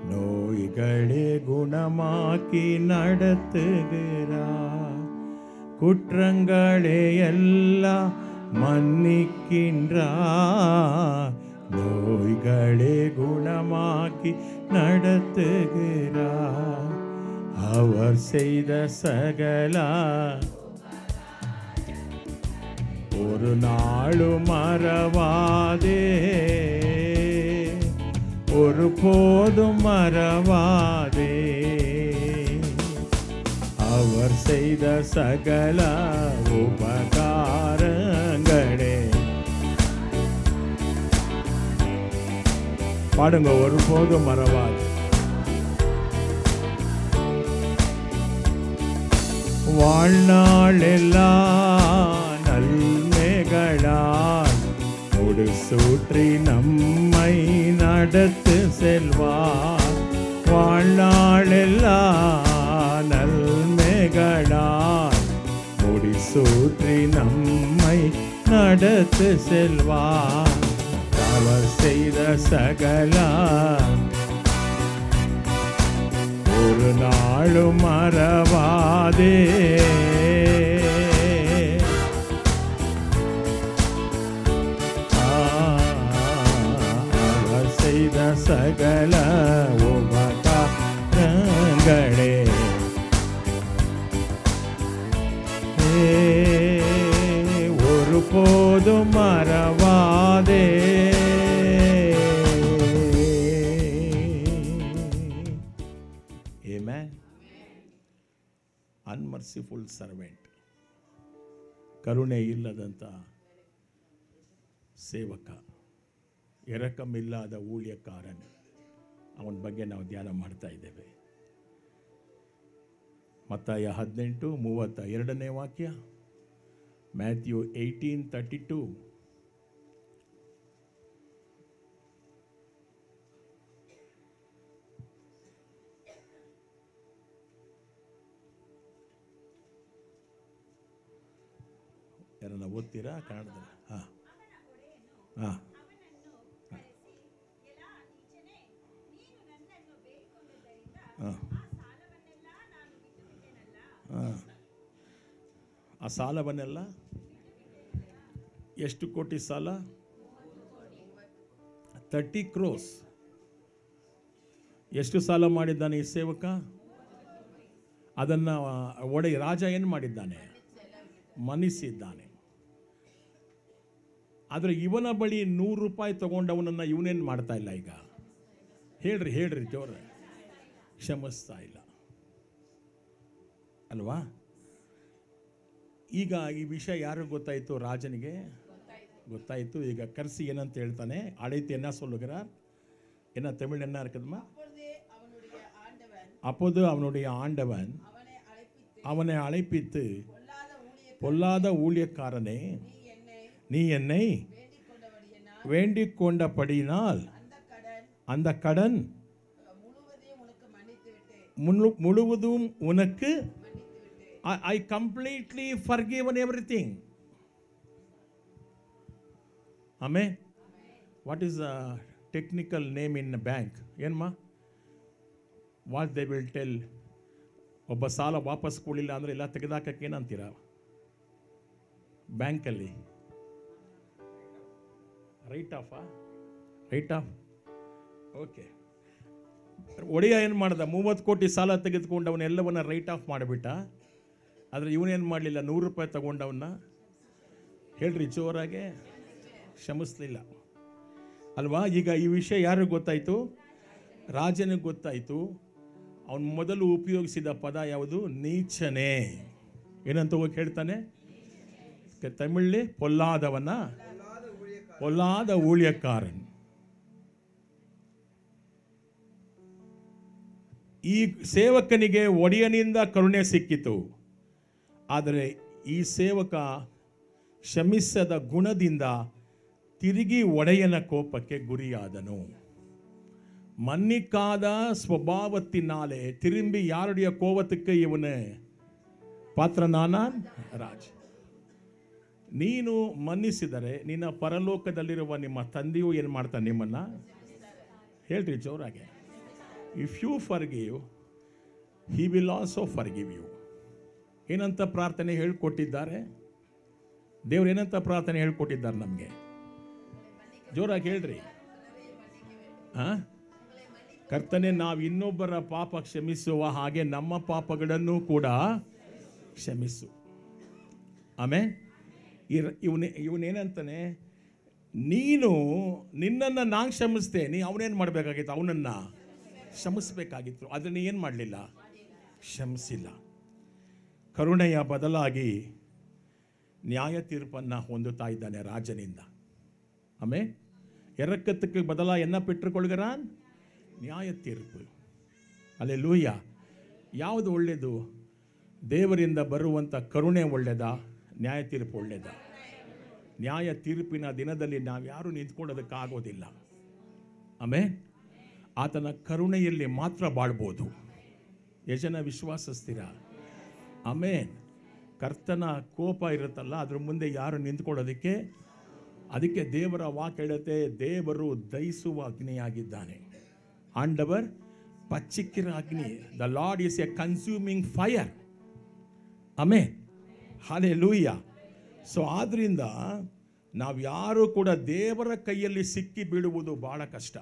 நோய்களை குணமாக்கி நடத்துகிறார். குற்றங்களை எல்லாம் மன்னிக்கின்றார், நோய்களை குணமாக்கி நடத்துகிறார். அவர் செய்த சகல ஒரு நாளும் மறவாதே, ஒரு போதும் மறவாதே. அவர் செய்த சகல உபகாரங்களே. பாடுங்க, ஒரு போதும் மறவாதே. வாழ்நாள் எல்லாம் நன்மைகளால் முடிசூற்றி நம்மை நடத்து செல்வார். வாழ்நாள் எல்லாம் நன்மைகளால் முடிசூற்றி நம்மை நடத்து செல்வார். அவர் செய்த சகல ஒரு நாளும் மறவாதே. அவர் செய்த சகல உபகாரங்களே. ஒரு போதும் மறவாதே. ಅನ್ಮರ್ಸಿಫುಲ್ ಸರ್ವೆಂಟ್, ಕರುಣೆ ಇಲ್ಲದಂಥ ಸೇವಕ, ಎರಕಮಿಲ್ಲದ ಊಳಿಯಕಾರನ, ಅವನ ಬಗ್ಗೆ ನಾವು ಧ್ಯಾನ ಮಾಡ್ತಾ ಇದ್ದೇವೆ. ಮತ್ತಾಯ 18:32 ವಾಕ್ಯ, ಮ್ಯಾಥ್ಯೂ 18:32. ಯಾರನ್ನ ಓದ್ತೀರಾ ಕನ್ನಡದಲ್ಲಿ? ಹಾಂ ಹಾಂ. ಆ ಸಾಲವನ್ನೆಲ್ಲ, ಎಷ್ಟು ಕೋಟಿ ಸಾಲ? 30 crores. ಎಷ್ಟು ಸಾಲ ಮಾಡಿದ್ದಾನೆ ಈ ಸೇವಕ? ಅದನ್ನು ರಾಜ ಏನು ಮಾಡಿದ್ದಾನೆ? ಮನ್ನಿಸಿದ್ದಾನೆ. ಆದರೆ ಇವನ ಬಳಿ 100 ರೂಪಾಯಿ ತಗೊಂಡವನನ್ನು ಇವನೇನು ಮಾಡ್ತಾ ಇಲ್ಲ ಈಗ? ಹೇಳ್ರಿ ಜೋರ, ಕ್ಷಮಿಸ್ತಾ ಇಲ್ಲ ಅಲ್ವಾ? ಈಗ ಈ ವಿಷಯ ಯಾರಿಗೆ ಗೊತ್ತಾಯಿತು? ರಾಜನಿಗೆ ಗೊತ್ತಾಯಿತು. ಈಗ ಕರೆಸಿ ಏನಂತ ಹೇಳ್ತಾನೆ? ಅழைத்து என்ன சொல்லுகிறார்? என்ன தமிழ் என்ன இருக்குதுமா? அப்போது அவனுடைய ஆண்டவன் அவனை அழைப்பித்து, பொல்லாத ஊழியக்காரனே, நீ என்னை வேண்டிக் கொண்டபடியினால் அந்த கடன் முழுவதும் உனக்கு, I completely forgiven everything. Amen. What is the technical name in a bank? ಏನಮ್ಮ? What they will tell, ಒಬ್ಬ ಸಾಲ ವಾಪಸ್ ಕೊಡಲಿಲ್ಲ ಅಂದರೆ ಎಲ್ಲ ತೆಗೆದಾಕಕ್ಕೆ ಏನಂತೀರ ಬ್ಯಾಂಕಲ್ಲಿ? Right of. ಓಕೆ. ಒಡೆಯ ಏನು ಮಾಡ್ದ? 30 ಕೋಟಿ ಸಾಲ ತೆಗೆದುಕೊಂಡು ಅವನ್ನೆಲ್ಲವನ್ನ ರೈಟ್ ಆಫ್ ಮಾಡಿಬಿಟ್ಟ. ಆದರೆ ಇವನೇನು ಮಾಡಲಿಲ್ಲ? 100 ರೂಪಾಯಿ ತಗೊಂಡವನ್ನ, ಹೇಳ್ರಿ ಜೋರಾಗೆ, ಕ್ಷಮಿಸಲಿಲ್ಲ ಅಲ್ವಾ? ಈಗ ಈ ವಿಷಯ ಯಾರಿಗೆ ಗೊತ್ತಾಯಿತು? ರಾಜನಿಗೆ ಗೊತ್ತಾಯಿತು. ಅವನು ಮೊದಲು ಉಪಯೋಗಿಸಿದ ಪದ ಯಾವುದು? ನೀಚನೇ. ಏನಂತ ಹೋಗಿ ಹೇಳ್ತಾನೆ ತಮಿಳಲ್ಲಿ? பொல்லாத ஊழியக்காரன். ಈ ಸೇವಕನಿಗೆ ಒಡೆಯನಿಂದ ಕರುಣೆ ಸಿಕ್ಕಿತು. ಆದರೆ ಈ ಸೇವಕ ಕ್ಷಮಿಸದ ಗುಣದಿಂದ ತಿರುಗಿ ಒಡೆಯನ ಕೋಪಕ್ಕೆ ಗುರಿಯಾದನು. மன்னிக்காத ஸ்வபாவத்தினாலே திரும்பி யாருடைய கோபத்துக்கு இவனு பாத்திரனானான்? ராஜ். ನೀನು ಮನ್ನಿಸಿದರೆ ನಿನ್ನ ಪರಲೋಕದಲ್ಲಿರುವ ನಿಮ್ಮ ತಂದೆಯು ಏನು ಮಾಡ್ತಾನೆ ನಿಮ್ಮನ್ನು? ಹೇಳ್ರಿ ಜೋರಾಗೆ. If you forgive he will also forgive you. ಏನಂತ ಪ್ರಾರ್ಥನೆ ಹೇಳ್ಕೊಟ್ಟಿದ್ದಾರೆ ದೇವ್ರು? ಏನಂತ ಪ್ರಾರ್ಥನೆ ಹೇಳ್ಕೊಟ್ಟಿದ್ದಾರೆ ನಮಗೆ? ಜೋರಾಗಿ ಹೇಳ್ರಿ. ಕರ್ತನೆ, ನಾವು ಇನ್ನೊಬ್ಬರ ಪಾಪ ಕ್ಷಮಿಸುವ ಹಾಗೆ ನಮ್ಮ ಪಾಪಗಳನ್ನು ಕೂಡ ಕ್ಷಮಿಸು. ಆಮೇಲೆ ಇವನೇನಂತಾನೆ, ನೀನು ನಿನ್ನನ್ನು ನಾನು ಕ್ಷಮಿಸ್ದೆ, ನೀ ಅವನೇನು ಮಾಡಬೇಕಾಗಿತ್ತು? ಅವನನ್ನು ಕ್ಷಮಿಸಬೇಕಾಗಿತ್ತು. ಅದನ್ನು ಏನು ಮಾಡಲಿಲ್ಲ? ಕ್ಷಮಿಸಿಲ್ಲ. ಕರುಣೆಯ ಬದಲಾಗಿ ನ್ಯಾಯ ತೀರ್ಪನ್ನು ಹೊಂದುತ್ತಾ ಇದ್ದಾನೆ ರಾಜನಿಂದ. ಆಮೇಲೆ ಎರಕತ್ತಕ್ಕೆ ಬದಲಾಗಿ ಎನ್ನ ಪೆಟ್ಟುಕೊಳ್ಗರಾನ್ ನ್ಯಾಯ ತೀರ್ಪು. ಅಲ್ಲೆಲೂಯ. ಯಾವುದು ಒಳ್ಳೆಯದು? ದೇವರಿಂದ ಬರುವಂಥ ಕರುಣೆ ಒಳ್ಳೆಯದಾ? ನ್ಯಾಯ ತೀರ್ಪು ಒಳ್ಳೆಯದಾ? ನ್ಯಾಯ ತೀರ್ಪಿನ ದಿನದಲ್ಲಿ ನಾವು ಯಾರೂ ನಿಂತ್ಕೊಳ್ಳೋದಕ್ಕಾಗೋದಿಲ್ಲ. ಆಮೇಲೆ ಆತನ ಕರುಣೆಯಲ್ಲಿ ಮಾತ್ರ ಬಾಳ್ಬೋದು. ಯಜನ ವಿಶ್ವಾಸಸ್ಥಿರ. ಆಮೇನ್. ಕರ್ತನ ಕೋಪ ಇರುತ್ತಲ್ಲ, ಅದ್ರ ಮುಂದೆ ಯಾರು ನಿಂತ್ಕೊಳ್ಳೋದಕ್ಕೆ? ಅದಕ್ಕೆ ದೇವರ ವಾಕ್ಯ ಹೇಳುತ್ತೆ, ದೇವರು ದಹಿಸುವ ಅಗ್ನಿಯಾಗಿದ್ದಾನೆ. ಆಂಡವರ್ ಪಚ್ಚಿಕ್ಕಿರ ಅಗ್ನಿ. The lord is A consuming fire. Amen. Hallelujah. So ಆದ್ರಿಂದ ನಾವು ಯಾರು ಕೂಡ ದೇವರ ಕೈಯಲ್ಲಿ ಸಿಕ್ಕಿ ಬೀಳುವುದು ಬಹಳ ಕಷ್ಟ.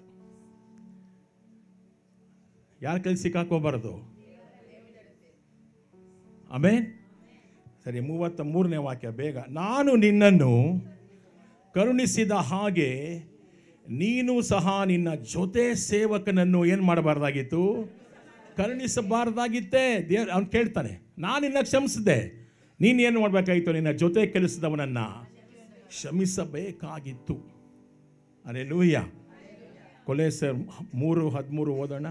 ಯಾರ ಕೈಲಿ ಸಿಕ್ಕಾಕೋಬಾರದು? ಆಮೇನ್. ಸರಿ, 33ನೇ ವಾಕ್ಯ ಬೇಗ. ನಾನು ನಿನ್ನನ್ನು ಕರುಣಿಸಿದ ಹಾಗೆ ನೀನು ಸಹ ನಿನ್ನ ಜೊತೆ ಸೇವಕನನ್ನು ಏನು ಮಾಡಬಾರ್ದಾಗಿತ್ತು? ಕರುಣಿಸಬಾರ್ದಾಗಿತ್ತೇ. ದೇವ್ರು ಅವ್ನು ಕೇಳ್ತಾನೆ, ನಾನು ನಿನ್ನ ಕ್ಷಮಿಸಿದೆ, ನೀನು ಏನು ಮಾಡಬೇಕಾಗಿತ್ತು? ನಿನ್ನ ಜೊತೆ ಕೆಲಸದವನನ್ನು ಕ್ಷಮಿಸಬೇಕಾಗಿತ್ತು. ಹಲ್ಲೆಲೂಯ. ಕೊಲೋಸ್ಯರ್ 3:13 ಓದೋಣ.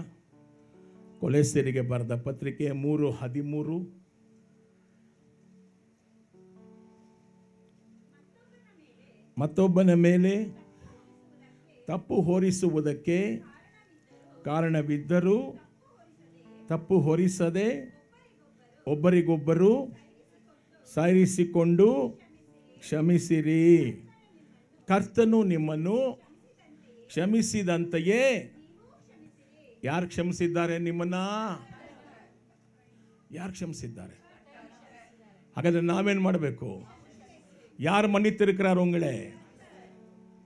ಕೊಲೋಸ್ಯರಿಗೆ ಬರೆದ ಪತ್ರಿಕೆ 3:13. ಮತ್ತೊಬ್ಬನ ಮೇಲೆ ತಪ್ಪು ಹೊರಿಸುವುದಕ್ಕೆ ಕಾರಣವಿದ್ದರೂ ತಪ್ಪು ಹೊರಿಸದೆ ಒಬ್ಬರಿಗೊಬ್ಬರು ಸಹಿಸಿಕೊಂಡು ಕ್ಷಮಿಸಿರಿ. ಕರ್ತನು ನಿಮ್ಮನ್ನು ಕ್ಷಮಿಸಿದಂತೆಯೇ. ಯಾರು ಕ್ಷಮಿಸಿದ್ದಾರೆ ನಿಮ್ಮನ್ನ? ಯಾರು ಕ್ಷಮಿಸಿದ್ದಾರೆ? ಹಾಗಾದ್ರೆ ನಾವೇನು ಮಾಡಬೇಕು? யார் மன்னித்திருக்கிறார் உங்களே?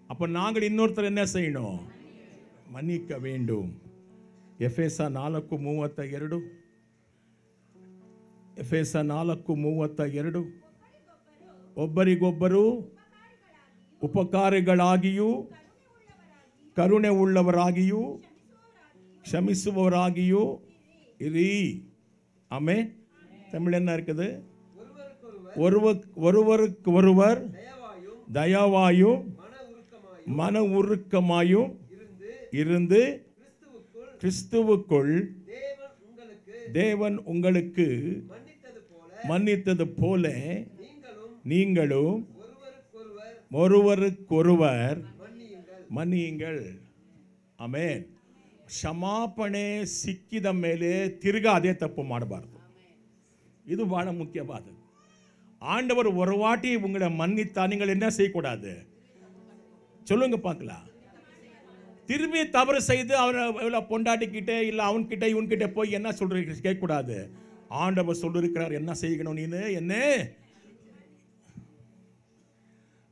அப்போ நாங்கள் இன்னொருத்தர் என்ன செய்யணும்? மன்னிக்க வேண்டும். எஃபேச 4:32. ಎಫೆಸ 4:32. ಒಬ್ಬರಿಗೊಬ್ಬರು ಉಪಕಾರಿಗಳಾಗಿಯೂ ಕರುಣೆ ಉಳ್ಳವರಾಗಿಯೂ ಕ್ಷಮಿಸುವವರಾಗಿಯೂ ಇರಿ. ஆமென். தமிழ் என்ன இருக்குது? ஒருவருக்கு ஒருவர் தயவாயும் மன உருக்கமாயும் இருந்து கிறிஸ்துவுக்குள் தேவன் உங்களுக்கு மன்னித்தது போல நீங்களும் ஒருவருக்கொருவர் மன்னியுங்கள். ಆಮೆನ್. ಕ್ಷಮಾಪಣೆ ಸಿಕ್ಕಿದ ಮೇಲೆ ತಿರ್ಗಾ ಅದೇ ತಪ್ಪು ಮಾಡಬಾರ್ದು. இது ಬಹಳ முக்கியವಾದது. ஆண்டவர் ஒரு வாட்டி உங்களை மன்னித்தா நீங்கள் என்ன செய்யக்கூடாது? சொல்லுங்க பார்க்கலாம். திரும்பி தவறு செய்து அவரை பொண்டாட்டிக்கிட்டே இல்லை அவன்கிட்ட இவன்கிட்ட போய் என்ன சொல்றீங்க கேட்கக்கூடாது. ஆண்டவர் சொல்லிருக்கிறார் என்ன செய்யணும் நீನು என்ன.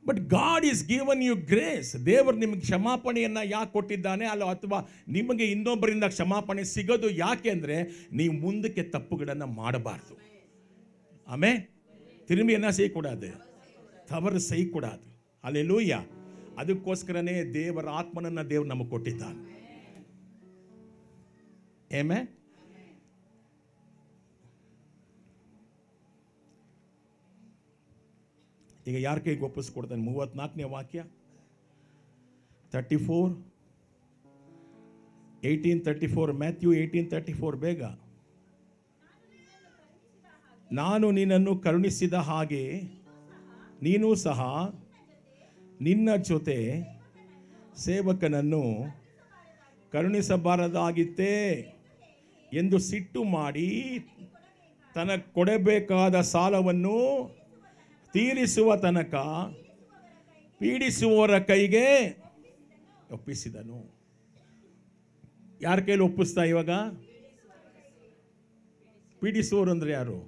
But God is given you grace. ದೇವರು ನಿಮಗೆ ಕ್ಷಮಾಪಣೆಯನ್ನು ಯಾಕೆ ಕೊಟ್ಟಿದ್ದಾನೆ ಅಲ್ಲ, ಅಥವಾ ನಿಮಗೆ ಇನ್ನೊಬ್ಬರಿಂದ ಕ್ಷಮಾಪಣೆ ಸಿಗೋದು ಯಾಕೆ ಅಂದರೆ ನೀವು ಮುಂದಕ್ಕೆ ತಪ್ಪುಗಳನ್ನು ಮಾಡಬಾರ್ದು. ಆಮೇಲೆ ತಿರುಮಿ என்ன செய்யக்கூடாது? தவறு செய்யக்கூடாது. அல்லேலூயா. ಅದಕ್ಕೋಸ್ಕರನೇ ದೇವರ ಆತ್ಮನನ್ನು ದೇವರು ನಮಗೆ ಕೊಟ್ಟಿದ್ದಾನೆ. ಆಮೆನ್. ಈಗ ಯಾರ ಕೈಗೆ ಒಪ್ಪಿಸ್ಕೊಡ್ತಾನೆ? 34ನೇ ವಾಕ್ಯ 34 18:34 ಮ್ಯಾಥ್ಯೂ 18:34 ಬೇಗ. ನಾನು ನಿನ್ನನ್ನು ಕರುಣಿಸಿದ ಹಾಗೆ ನೀನು ಸಹ ನಿನ್ನ ಜೊತೆ ಸೇವಕನನ್ನು ಕರುಣಿಸಬಾರದಾಗಿತ್ತೇ ಎಂದು ಸಿಟ್ಟು ಮಾಡಿ ತನಗೆ ಕೊಡಬೇಕಾದ ಸಾಲವನ್ನು ತೀರಿಸುವ ತನಕ ಪೀಡಿಸುವವರ ಕೈಗೆ ಒಪ್ಪಿಸಿದನು. ಯಾರ ಕೈಲಿ ಒಪ್ಪಿಸ್ತಾ ಇವಾಗ? ಪೀಡಿಸುವವರು ಅಂದರೆ ಯಾರು?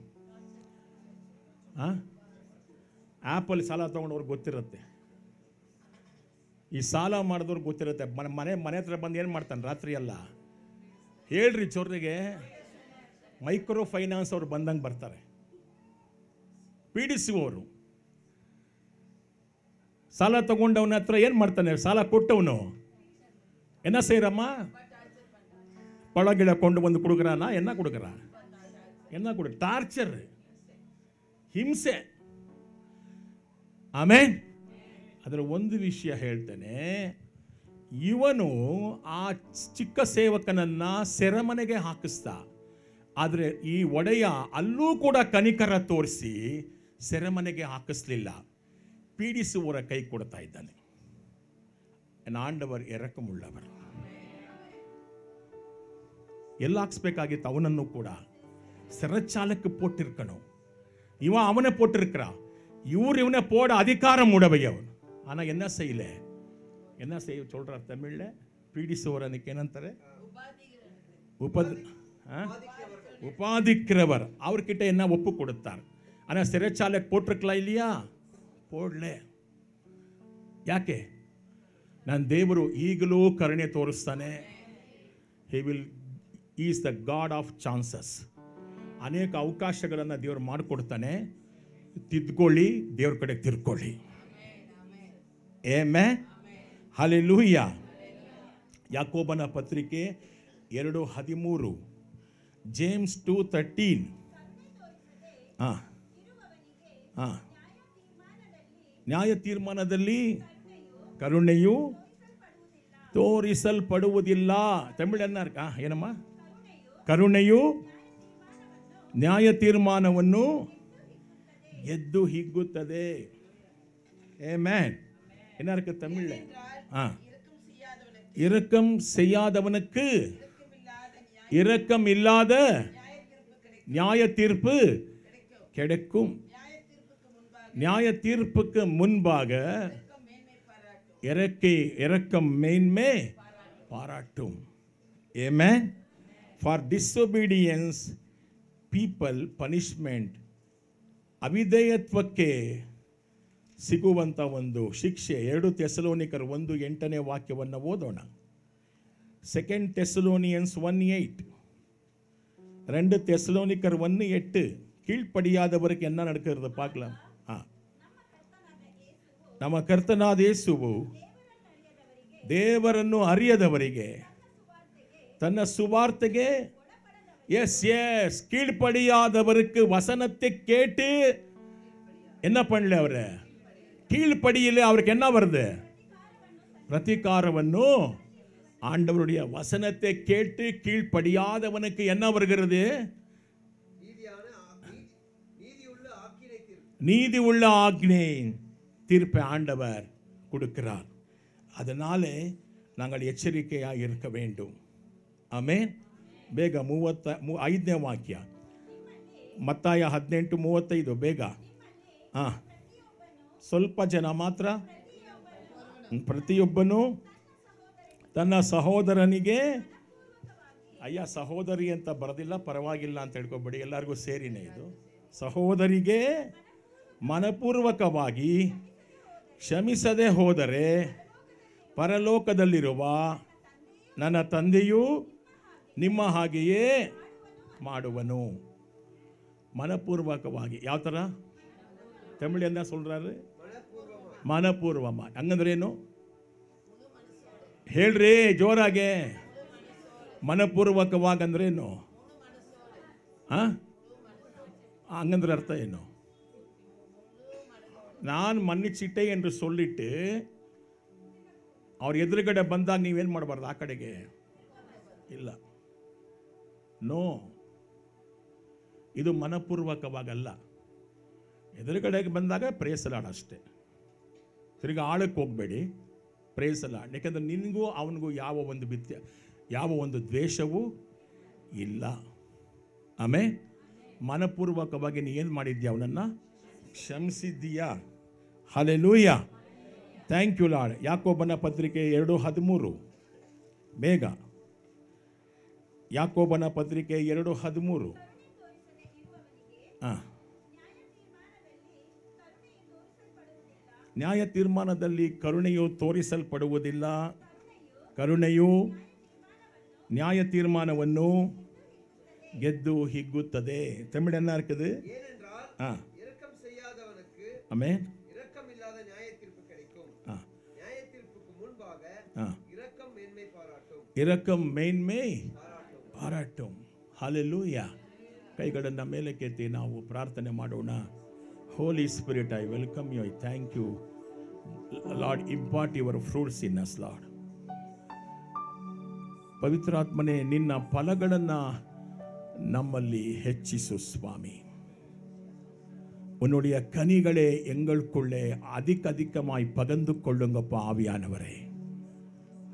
ಆ್ಯಪಲ್ಲಿ ಸಾಲ ತೊಗೊಂಡವ್ರಿಗೆ ಗೊತ್ತಿರುತ್ತೆ, ಈ ಸಾಲ ಮಾಡಿದವ್ರಿಗೆ ಗೊತ್ತಿರುತ್ತೆ. ಮನೆ ಹತ್ರ ಬಂದು ಏನು ಮಾಡ್ತಾನೆ ರಾತ್ರಿ ಎಲ್ಲ? ಹೇಳ್ರಿ ಚೋರ್ರಿಗೆ, ಮೈಕ್ರೋ ಫೈನಾನ್ಸ್ ಅವ್ರು ಬಂದಂಗೆ ಬರ್ತಾರೆ. ಪೀಡಿಸುವವರು ಸಾಲ ತಗೊಂಡವನ ಹತ್ರ ಏನು ಮಾಡ್ತಾನೆ? ಸಾಲ ಕೊಟ್ಟವನು ಎನ್ನ ಸೇರಮ್ಮ ಪಳಗಿಡ ಕೊಂಡು ಬಂದು ಕುಡುಕರಾನ? ಎನ್ನ ಕುಡುಕರ? ಟಾರ್ಚರ್, ಹಿಂಸೆ. ಆಮೇನ್. ಅದರ ಒಂದು ವಿಷಯ ಹೇಳ್ತೇನೆ, ಇವನು ಆ ಚಿಕ್ಕ ಸೇವಕನನ್ನ ಸೆರೆಮನೆಗೆ ಹಾಕಿಸ್ತಾ, ಆದರೆ ಈ ಒಡೆಯ ಅಲ್ಲೂ ಕೂಡ ಕನಿಕರ ತೋರಿಸಿ ಸೆರೆಮನೆಗೆ ಹಾಕಿಸ್ಲಿಲ್ಲ, ಪೀಡಿಸುವವರ ಕೈ ಕೊಡ್ತಾ ಇದ್ದಾನೆ. ಆಂಡವರ್ ಎರಕമുള്ളவர். ಎಲ್ಲ ಹಾಕ್ಸ್ಬೇಕಾಗಿತ್ತು ಅವನನ್ನು ಕೂಡ. சிறைச்சாலைக்கு போட்டிருக்கணும். இவன் அவனை போட்டிருக்கிறான், இவனை போட அதிகாரம் உடையவன். ஆனால் என்ன செய்யல? என்ன செய்ய சொல்றார் தமிழ்ல? பீடிசுவரனுக்கு என்னಂತಾರೆ? உபாதிக்கிறவர். அவர்கிட்ட என்ன ஒப்பு கொடுத்தார். ஆனால் சிறைச்சாலைக்கு போட்டிருக்கலாம் இல்லையா? போடல. ಯಾಕೆ? ನನ್ನ ದೇವರು ಈಗಲೂ ಕರುಣೆ ತೋರಿಸ್ತಾನೆ. He is the god of chances. ಅನೇಕ ಅವಕಾಶಗಳನ್ನು ದೇವರು ಮಾಡಿಕೊಡ್ತಾನೆ. ತಿದ್ಕೊಳ್ಳಿ, ದೇವ್ರ ಕಡೆ ತಿರ್ಕೊಳ್ಳಿ. Amen, hallelujah. ಯಾಕೋಬನ ಪತ್ರಿಕೆ 2:13, ಜೇಮ್ಸ್ 2:13. ನ್ಯಾಯ ತೀರ್ಮಾನದಲ್ಲಿ ಕರುಣೆಯು ತೋರಿಸಲ್ಪಡುವುದಿಲ್ಲ. ತಮಿಳನ್ನ ಏನಮ್ಮ? ಕರುಣೆಯು ನ್ಯಾಯ ತೀರ್ಮಾನವನ್ನು ಎದ್ದು ಹಿಗ್ಗುತ್ತದೆ. ಆಮೆನ್. என்ன தமிழ்ல? இரக்கம் செய்யாதவனுக்கு இரக்கம் இல்லாத நியாய தீர்ப்பு கிடைக்கும். நியாய தீர்ப்புக்கு முன்பாக இரக்கம் மேன்மை பாராட்டும். Amen. For disobedience people punishment. ಅವಿಧೇಯತ್ವಕ್ಕೆ ಸಿಗುವಂಥ ಒಂದು ಶಿಕ್ಷೆ. 2 ಥೆಸಲೋನಿಕರು 1:8 ವಾಕ್ಯವನ್ನು ಓದೋಣ. 2 Thessalonians 1:8. 2 ಥೆಸಲೋನಿಕರ್ 1:8. கீழ்ப்படியாதவருக்கு என்ன நடக்கிறது பார்க்கலாம். ನಮ್ಮ ಕರ್ತನಾದ ಯೇಸುವು ದೇವರನ್ನು ಅರಿಯದವರಿಗೆ ತನ್ನ ಸುವಾರ್ತೆಗೆ கீழ்ப்படியாதவருக்கு வசனத்தை கேட்டு என்ன பண்ணல? அவரு கீழ்ப்படியில அவருக்கு என்ன வருது? பிரதிகாரವನ್ನು. ஆண்டவருடைய வசனத்தை கேட்டு கீழ்ப்படியாதவனுக்கு என்ன வருகிறது? நீதி உள்ள ஆக்ஞை தீர்ப்பை ஆண்டவர் கொடுக்கிறார். அதனால நாங்கள் எச்சரிக்கையாக இருக்க வேண்டும். ಆಮೇನ್. ಬೇಗ 35ನೇ ವಾಕ್ಯ, ಮತ್ತಾಯ 18:35. ಬೇಗ. ಸ್ವಲ್ಪ ಜನ ಮಾತ್ರ. ಪ್ರತಿಯೊಬ್ಬನು ತನ್ನ ಸಹೋದರನಿಗೆ, ಅಯ್ಯ ಸಹೋದರಿ ಅಂತ ಬರೆದಿಲ್ಲ, ಪರವಾಗಿಲ್ಲ ಅಂತ ಹೇಳ್ಕೊಬೇಡಿ, ಎಲ್ಲರಿಗೂ ಸೇರಿನೇ ಇದು. ಸಹೋದರಿಗೆ ಮನಪೂರ್ವಕವಾಗಿ ಕ್ಷಮಿಸದೆ ಹೋದರೆ ಪರಲೋಕದಲ್ಲಿರುವ ನನ್ನ ತಂದೆಯು ನಿಮ್ಮ ಹಾಗೆಯೇ ಮಾಡುವನು. ಮನಪೂರ್ವಕವಾಗಿ. ಯಾವ ಥರ? ತಮಿಳು என்ன சொல்றாரு? ಮನಪೂರ್ವಮ. ಹಂಗಂದ್ರೇನು ಹೇಳ್ರಿ ಜೋರಾಗೆ. ಮನಪೂರ್ವಕವಾಗಿ ಅಂದ್ರೇನು? ಹಂಗಂದ್ರೆ ಅರ್ಥ ಏನು? ನಾನು ಮನ್ನಿಸಿಟ್ಟೆ ಎಂದು சொல்லிட்டு ಅವ್ರ ಎದುರುಗಡೆ ಬಂದಾಗ ನೀವೇನು ಮಾಡಬಾರ್ದು? ಆ ಕಡೆಗೆ ಇಲ್ಲ. ನೋ, ಇದು ಮನಪೂರ್ವಕವಾಗಲ್ಲ. ಎದುರುಗಡೆಗೆ ಬಂದಾಗ ಪ್ರೇಸಲಾಡ ಅಷ್ಟೇ. ತಿರ್ಗಿ ಆಳಕ್ಕೆ ಹೋಗಬೇಡಿ, ಪ್ರೇಸಲಾಡ. ಯಾಕಂದರೆ ನಿನಗೂ ಅವನಿಗೂ ಯಾವ ಒಂದು ದ್ವೇಷವೂ ಇಲ್ಲ. ಆಮೇಲೆ ಮನಪೂರ್ವಕವಾಗಿ ನೀ ಏನು ಮಾಡಿದ್ಯಾ? ಅವನನ್ನು ಕ್ಷಮಿಸಿದ್ದೀಯಾ? ಹಲ್ಲೆಲೂಯಾ. Thank you Lord. ಯಾಕೋಬನ ಪತ್ರಿಕೆ 2:13 ಬೇಗ. ಯಾಕೋಬನ ಪತ್ರಿಕೆ 2:13. ನ್ಯಾಯ ತೀರ್ಮಾನದಲ್ಲಿ ಕರುಣೆಯು ತೋರಿಸಲ್ಪಡುವುದಿಲ್ಲ. ಕರುಣೆಯು ನ್ಯಾಯ ತೀರ್ಮಾನವನ್ನು ಗೆದ್ದು ಹಿಗ್ಗುತ್ತದೆ. ತಮಿಳನ್ನ இருக்குது. இரக்கம் செய்யாதவனுக்கு ஆமென். இரக்கம் இல்லாத நியாய தீர்ப்பு கிடைக்கும். நியாய தீர்ப்புக்கு முன்பாக இரக்கம் மேன்மை பாராட்டும். இரக்கம் மேன்மை பாராட்டும். ஹalleluya. ಕೈಗಳನ್ನು ಮೇಲಕ್ಕೆತ್ತಿ ನಾವು ಪ್ರಾರ್ಥನೆ ಮಾಡೋಣ. Holy Spirit, I welcome you. I thank you Lord. Impart your fruits in us Lord. ಪವಿತ್ರಾತ್ಮನೇ, ನಿನ್ನ ಫಲಗಳನ್ನು நம்மல்லி ಹೆಚ್ಚಿಸು ಸ್ವಾಮಿ. உன்னுடைய கனிகளே எங்களுக்குள்ளே அதிகமாய் பகிர்ந்து கொள்ளுங்கப்பா ஆவியானவரே.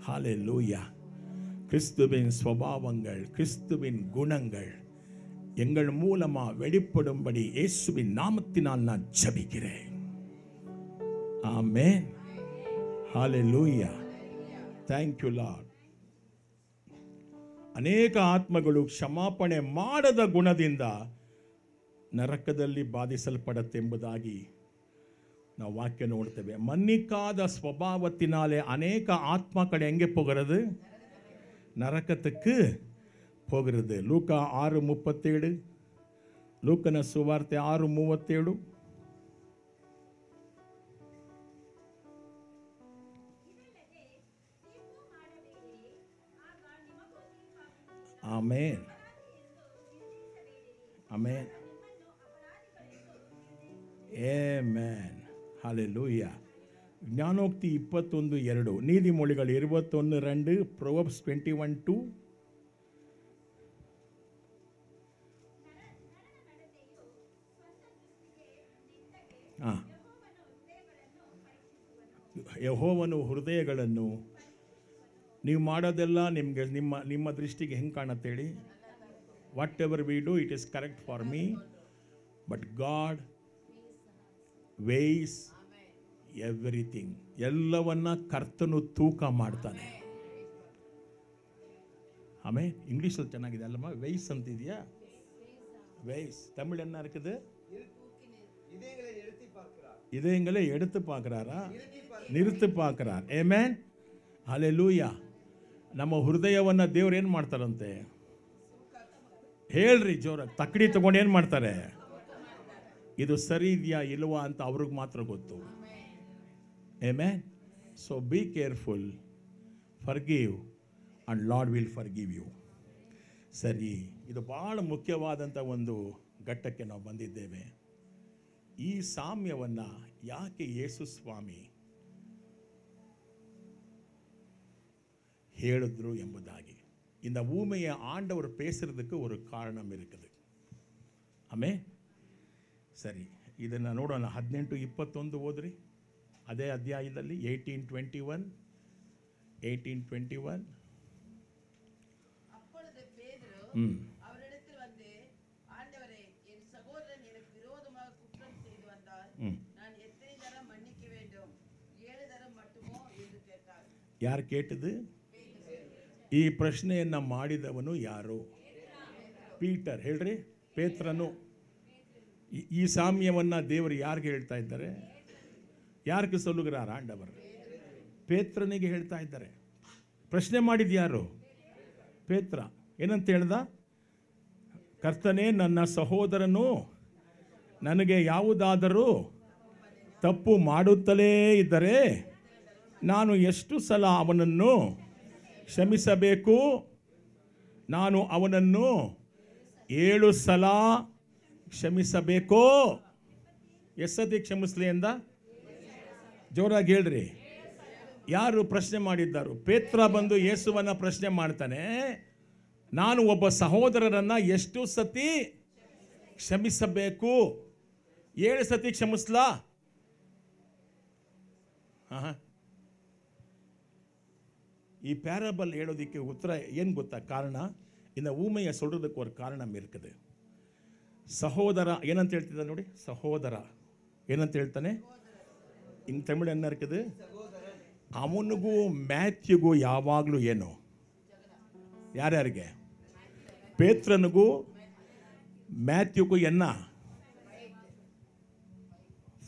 ஹalleluya. கிறிஸ்துவின் ஸ்வபாவங்கள், கிறிஸ்துவின் குணங்கள் எங்கள் மூலமா வெளிப்படும்படி இயேசுவின் நாமத்தினால் நான் ஜெபிக்கிறேன். ஆமென். ஹalleluya. Thank you Lord. ಅನೇಕ ಆತ್ಮಗಳು ಕ್ಷಮಾಪಣೆ ಮಾಡದ ಗುಣದಿಂದ ನರಕದಲ್ಲಿ ಬಾಧಿಸಲ್ಪಡುತ್ತೆಂಬುದಾಗಿ ನಾವು ವಾಕ್ಯ ನೋಡ್ತೇವೆ. ಮನ್ನಿಕಾದ ಸ್ವಭಾವத்தினாலே ಅನೇಕ ஆத்மாக்கள் எங்கே போகிறது? நரகத்துக்கு போகிறது. லூக்கா 6:37, ಲೂಕನ ಸುವಾರ್ತೆ 6:37. Amen. Amen. Amen. Hallelujah. ಜ್ಞಾನೋಕ್ತಿ 21:2, ನೀತಿಮೊಳಿಗಳು 21:2, proverbs 21:2. ಯೆಹೋವನು ಹೃದಯಗಳನ್ನು, ನೀವು ಮಾಡೋದೆಲ್ಲ ನಿಮಗೆ ನಿಮ್ಮ ದೃಷ್ಟಿಗೆ ಹೆಂಗೆ ಕಾಣುತ್ತೆ ಹೇಳಿ? What ever we do it is correct for me, but god weighs everything. ಎಲ್ಲವನ್ನ ಕರ್ತನು ತೂಕ ಮಾಡ್ತಾನೆ. ಆಮೇಲೆ ಇಂಗ್ಲೀಷಲ್ಲಿ ಚೆನ್ನಾಗಿದೆ ಅಲ್ಲಮ್ಮ, ವೇಯ್ಸ್ ಅಂತಿದೆಯಾ? ವೇಯ್ಸ್ ತಮಿಳು என்ன இருக்குது? இதயங்களை எடுத்து பார்க்கிறாரா? நிறுத்து பார்க்கிறார். ಆಮೆನ್. ಹಲ್ಲೆಲೂಯಾ. ನಮ್ಮ ಹೃದಯವನ್ನು ದೇವ್ರು ಏನು ಮಾಡ್ತಾರಂತೆ ಹೇಳ್ರಿ ಜೋರಾಗಿ. ತಕ್ಕಡಿ ತಗೊಂಡು ಏನು ಮಾಡ್ತಾರೆ? ಇದು ಸರಿ ಇದೆಯಾ ಇಲ್ವಾ ಅಂತ ಅವ್ರಿಗೆ ಮಾತ್ರ ಗೊತ್ತು. Amen. So be careful, forgive and Lord will forgive you. ಸರಿ, ಇದು ಭಾಳ ಮುಖ್ಯವಾದಂಥ ಒಂದು ಘಟ್ಟಕ್ಕೆ ನಾವು ಬಂದಿದ್ದೇವೆ. ಈ ಸಾಮ್ಯವನ್ನು ಯಾಕೆ ಯೇಸು ಸ್ವಾಮಿ ಹೇಳಿದ್ರು ಎಂಬುದಾಗಿ இந்த ஊமையை ஆண்டவர் பேசுறதுக்கு ஒரு காரணம் இருக்குது. ಆಮೇ ಸರಿ, ಇದನ್ನು ನೋಡೋಣ. 18:21 ಓದ್ರಿ. ಅದೇ ಅಧ್ಯಾಯದಲ್ಲಿ 18:21. அப்பொழுது பேதுரு அவரிடத்தில் வந்து, ஆண்டவரே, என் சகோதரன் எனக்கு விரோதமாக குற்றம் செய்து வந்தால் நான் எத்தனை தரம் மன்னிக்க வேண்டும்? 7 தரம் மட்டுமோ என்று கேட்டார். ಯಾರು ಕೇಳಿದ್ದು ಈ ಪ್ರಶ್ನೆಯನ್ನು ಮಾಡಿದವನು ಯಾರು? ಪೀಟರ್. ಹೇಳ್ರಿ, ಪೇತ್ರನು. ಈ ಸಾಮ್ಯವನ್ನು ದೇವರು ಯಾರಿಗೆ ಹೇಳ್ತಾ ಇದ್ದಾರೆ? ಯಾರಿಗೆ ಸಲ್ಲುகிறார் ಆಂಡವರು? ಪೇತ್ರನಿಗೆ ಹೇಳ್ತಾ ಇದ್ದಾರೆ. ಪ್ರಶ್ನೆ ಮಾಡಿದ್ದು ಯಾರು? ಪೇತ್ರ. ಏನಂತ ಹೇಳ್ದ? ಕರ್ತನೇ, ನನ್ನ ಸಹೋದರನು ನನಗೆ ಯಾವುದಾದರೂ ತಪ್ಪು ಮಾಡುತ್ತಲೇ ಇದ್ದರೆ ನಾನು ಎಷ್ಟು ಸಲ ಅವನನ್ನು ಕ್ಷಮಿಸಬೇಕು? ನಾನು ಅವನನ್ನು 7 ಸಲ ಕ್ಷಮಿಸಬೇಕೋ? ಎಷ್ಟು ಸತಿ ಕ್ಷಮಿಸಲಿ ಎಂದ? ಜೋರಾಗಿ ಹೇಳ್ರಿ. ಯಾರು ಪ್ರಶ್ನೆ ಮಾಡಿದ್ದಾರು? ಪೇತ್ರ ಬಂದು ಯೇಸುವನ್ನ ಪ್ರಶ್ನೆ ಮಾಡ್ತಾನೆ, ನಾನು ಒಬ್ಬ ಸಹೋದರರನ್ನ ಎಷ್ಟು ಸತಿ ಕ್ಷಮಿಸಬೇಕು? 7 ಸತಿ ಕ್ಷಮಿಸ್ಲಾ? ಈ ಪ್ಯಾರಬಲ್ ಹೇಳೋದಕ್ಕೆ ಉತ್ತರ ಏನು ಗೊತ್ತಾ? ಕಾರಣ, இந்த ஊமையை சொல்றதுக்கு ஒரு காரணம் இருக்குது. ಸಹೋದರ ಏನಂತ ಹೇಳ್ತಿದ್ದ ನೋಡಿ? ಸಹೋದರ ಏನಂತ ಹೇಳ್ತಾನೆ? ಇನ್ನು ತಮಿಳು என்ன இருக்குது? ಅವನಿಗೂ ಮ್ಯಾಥ್ಯೂಗೂ ಯಾವಾಗಲೂ ಏನು? ಯಾರ್ಯಾರಿಗೆ? ಪೇತ್ರನಿಗೂ ಮ್ಯಾಥ್ಯೂಗೂ ಎನ್ನ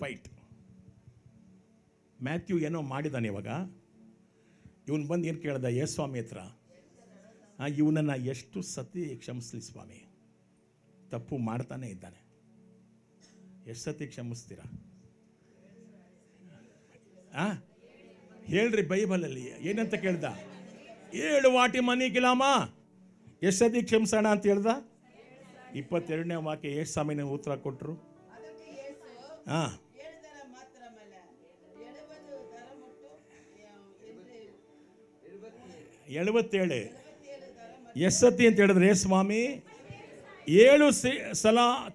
ಫೈಟ್. ಮ್ಯಾಥ್ಯೂ ಏನೋ ಮಾಡಿದ್ದಾನೆ. ಇವಾಗ ಇವನು ಬಂದು ಏನು ಕೇಳ್ದ ಸ್ವಾಮಿ ಹತ್ರ, ಇವನನ್ನು ಎಷ್ಟು ಸತಿ ಕ್ಷಮಿಸ್ಲಿ ಸ್ವಾಮಿ, ತಪ್ಪು ಮಾಡ್ತಾನೆ ಇದ್ದಾನೆ, ಎಷ್ಟು ಸತಿ ಕ್ಷಮಿಸ್ತೀರಾ? ಹೇಳ್ರಿ ಬೈಬಲಲ್ಲಿ ಏನಂತ ಕೇಳ್ದ? 7 ವಾಟಿ ಮನಿಗಿಲಾಮ, ಎಷ್ಟು ಸತಿ ಕ್ಷಮಿಸೋಣ ಅಂತ ಹೇಳ್ದ? 22ನೇ ವಾಕ್ಯ ಎಷ್ಟು ಸ್ವಾಮಿ ನೀವು ಉತ್ತರ ಕೊಟ್ಟರು? ಅದಕ್ಕೆ ಯೇಸು, 7 ದರ ಮಾತ್ರವಲ್ಲ, 70 ದರ ಮುಟ್ಟು 77 ಎಷ್ಟು ಸತಿ ಅಂತ ಹೇಳಿದ್ರೆ ಸ್ವಾಮಿ? 7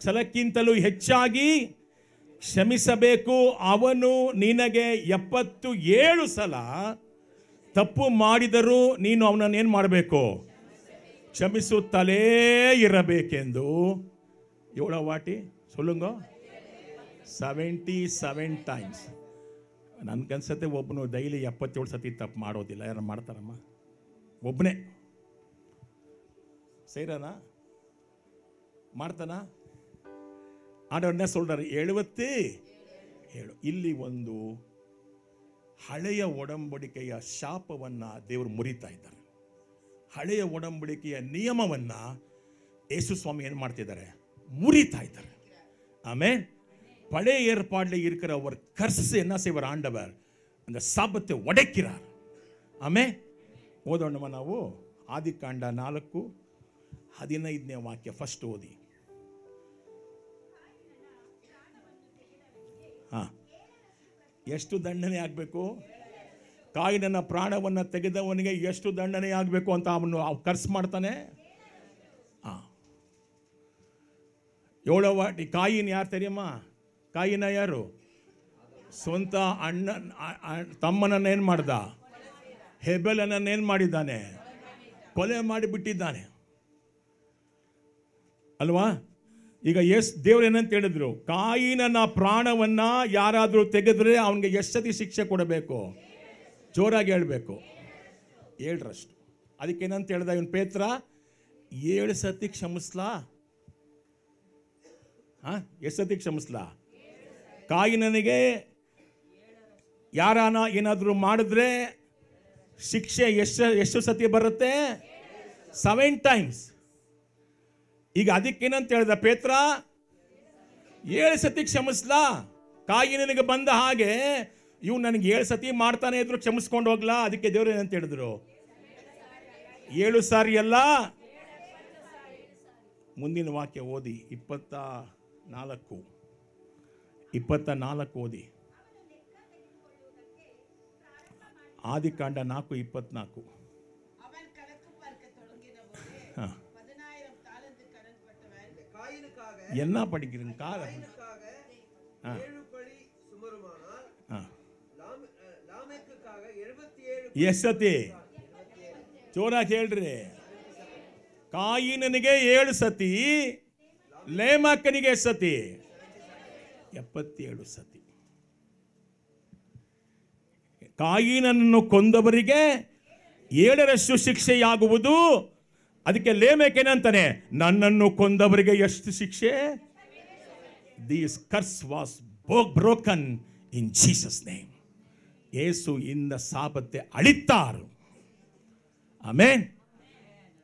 ಸಲಕ್ಕಿಂತಲೂ ಹೆಚ್ಚಾಗಿ ಕ್ಷಮಿಸಬೇಕು. ಅವನು ನಿನಗೆ 77 ಸಲ ತಪ್ಪು ಮಾಡಿದರೂ ನೀನು ಅವನನ್ನು ಏನು ಮಾಡಬೇಕು? ಕ್ಷಮಿಸುತ್ತಲೇ ಇರಬೇಕೆಂದು. 7 ವಾಟಿ ಸೊಲ್ಲುಂಗೋ 77 ಟೈಮ್ಸ್. ನನಗನ್ಸತ್ತೆ ಒಬ್ಬನು ಡೈಲಿ 77 ಸತಿ ತಪ್ಪು ಮಾಡೋದಿಲ್ಲ. ಯಾರು ಮಾಡ್ತಾರಮ್ಮ? ಒಬ್ಬನೇ செய்கிறானா? ಮಾಡ್ತಾನಾ? ಆಡವನ್ನ சொல்றாரு 77. ಇಲ್ಲಿ ಒಂದು ಹಳೆಯ ಒಡಂಬಡಿಕೆಯ ಶಾಪವನ್ನು ದೇವರು ಮುರಿತಾ ಇದ್ದಾರೆ. ಹಳೆಯ ಒಡಂಬಡಿಕೆಯ ನಿಯಮವನ್ನು ಯೇಸು ಸ್ವಾಮಿ ಏನು ಮಾಡ್ತಿದ್ದಾರೆ? ಮುರಿತಾ ಇದ್ದಾರೆ. ஆமென். பழைய ஏற்பாட்டில் இருக்கிற ஒரு கர்ஸ் என்ன செய்வார்? ஆண்டவர் அந்த சாபத்தை உடைக்கிறார். ஆமென். ಓದೋಣ ನಾವು ಆದಿಕಾಂಡ 4:15ನೇ ವಾಕ್ಯ ಫಸ್ಟ್ ಓದಿ. ಎಷ್ಟು ದಂಡನೆ ಆಗಬೇಕು? ಕಾಯಿನನ ಪ್ರಾಣವನ್ನು ತೆಗೆದವನಿಗೆ ಎಷ್ಟು ದಂಡನೆ ಆಗಬೇಕು ಅಂತ ಅವನು ಕರ್ಸ್ ಮಾಡ್ತಾನೆ. 7 ವಾಟಿ. ಕಾಯಿನ್ ಯಾರು ತೆರಿಯಮ್ಮ? ಕಾಯಿನ ಯಾರು? ಸ್ವಂತ ಅಣ್ಣ ತಮ್ಮನನ್ನು ಏನು ಮಾಡ್ದ? ಹೆಬೆಲನನ್ನು ಏನು ಮಾಡಿದ್ದಾನೆ? ಕೊಲೆ ಮಾಡಿಬಿಟ್ಟಿದ್ದಾನೆ ಅಲ್ವಾ? ಈಗ ದೇವ್ರು ಏನಂತ ಹೇಳಿದ್ರು? ಕಾಯಿನನ ಪ್ರಾಣವನ್ನ ಯಾರಾದರೂ ತೆಗೆದ್ರೆ ಅವನಿಗೆ ಎಷ್ಟು ಸತಿ ಶಿಕ್ಷೆ ಕೊಡಬೇಕು? ಜೋರಾಗಿ ಹೇಳಬೇಕು, 7ರಷ್ಟು. ಅದಕ್ಕೇನಂತ ಹೇಳ್ದ ಇವನು ಪೇತ್ರ? 7 ಸತಿ ಕ್ಷಮಿಸ್ಲಾ? ಎಷ್ಟು ಸತಿ ಕ್ಷಮಿಸ್ಲಾ? ಕಾಯಿನನಿಗೆ ಯಾರಾನ ಏನಾದರೂ ಮಾಡಿದ್ರೆ ಶಿಕ್ಷೆ ಎಷ್ಟು ಸತಿ ಬರುತ್ತೆ? 7 ಟೈಮ್ಸ್. ಈಗ ಅದಕ್ಕೇನಂತ ಹೇಳ್ದ ಪೇತ್ರ? 7 ಸತಿ ಕ್ಷಮಿಸ್ಲಾ? ಕಾಯಿನನಿಗೆ ಬಂದ ಹಾಗೆ ಇವು ನನಗೆ 7 ಸತಿ ಮಾಡ್ತಾನೆ ಇದ್ರು ಕ್ಷಮಿಸ್ಕೊಂಡು ಹೋಗ್ಲಾ? ಅದಕ್ಕೆ ದೇವರು ಏನಂತ ಹೇಳಿದ್ರು? 7 ಸಾರಿ ಅಲ್ಲ. ಮುಂದಿನ ವಾಕ್ಯ ಓದಿ, 24 ಓದಿ. ಆದಿಕಾಂಡ 4:24. அவன் கணக்கு பார்க்க தொடங்கின போது 10,000 தாலந்து கடன் பட்டவன் காயினுக்காக என்ன படிக்கிறீங்க? 7 படி சுமருமானால் ಲಾಮೆಕುக்காக 77 ಎಷ್ಟು ಸತಿ? ಜೋರಾಗಿ ಹೇಳ್ರಿ. ಕಾಯಿನನಿಗೆ 7 ಸತಿ, ಲೇಮಾಕನಿಗೆ ಎಷ್ಟು ಸತಿ? 77 ಸತಿ. ಕಾಯಿನನ್ನು ಕೊಂದವರಿಗೆ 7ರಷ್ಟು ಶಿಕ್ಷೆಯಾಗುವುದು. ಅದಕ್ಕೆ ಲೇಮೆಕೇನಂತಾನೆ? ನನ್ನನ್ನು ಕೊಂದವರಿಗೆ ಎಷ್ಟು ಶಿಕ್ಷೆ? This curse was broken in Jesus name. ಯೇಸು ಇಂದ ಸಾಪತ್ತೆ ಅಳಿತಾರು. ಆಮೆನ್.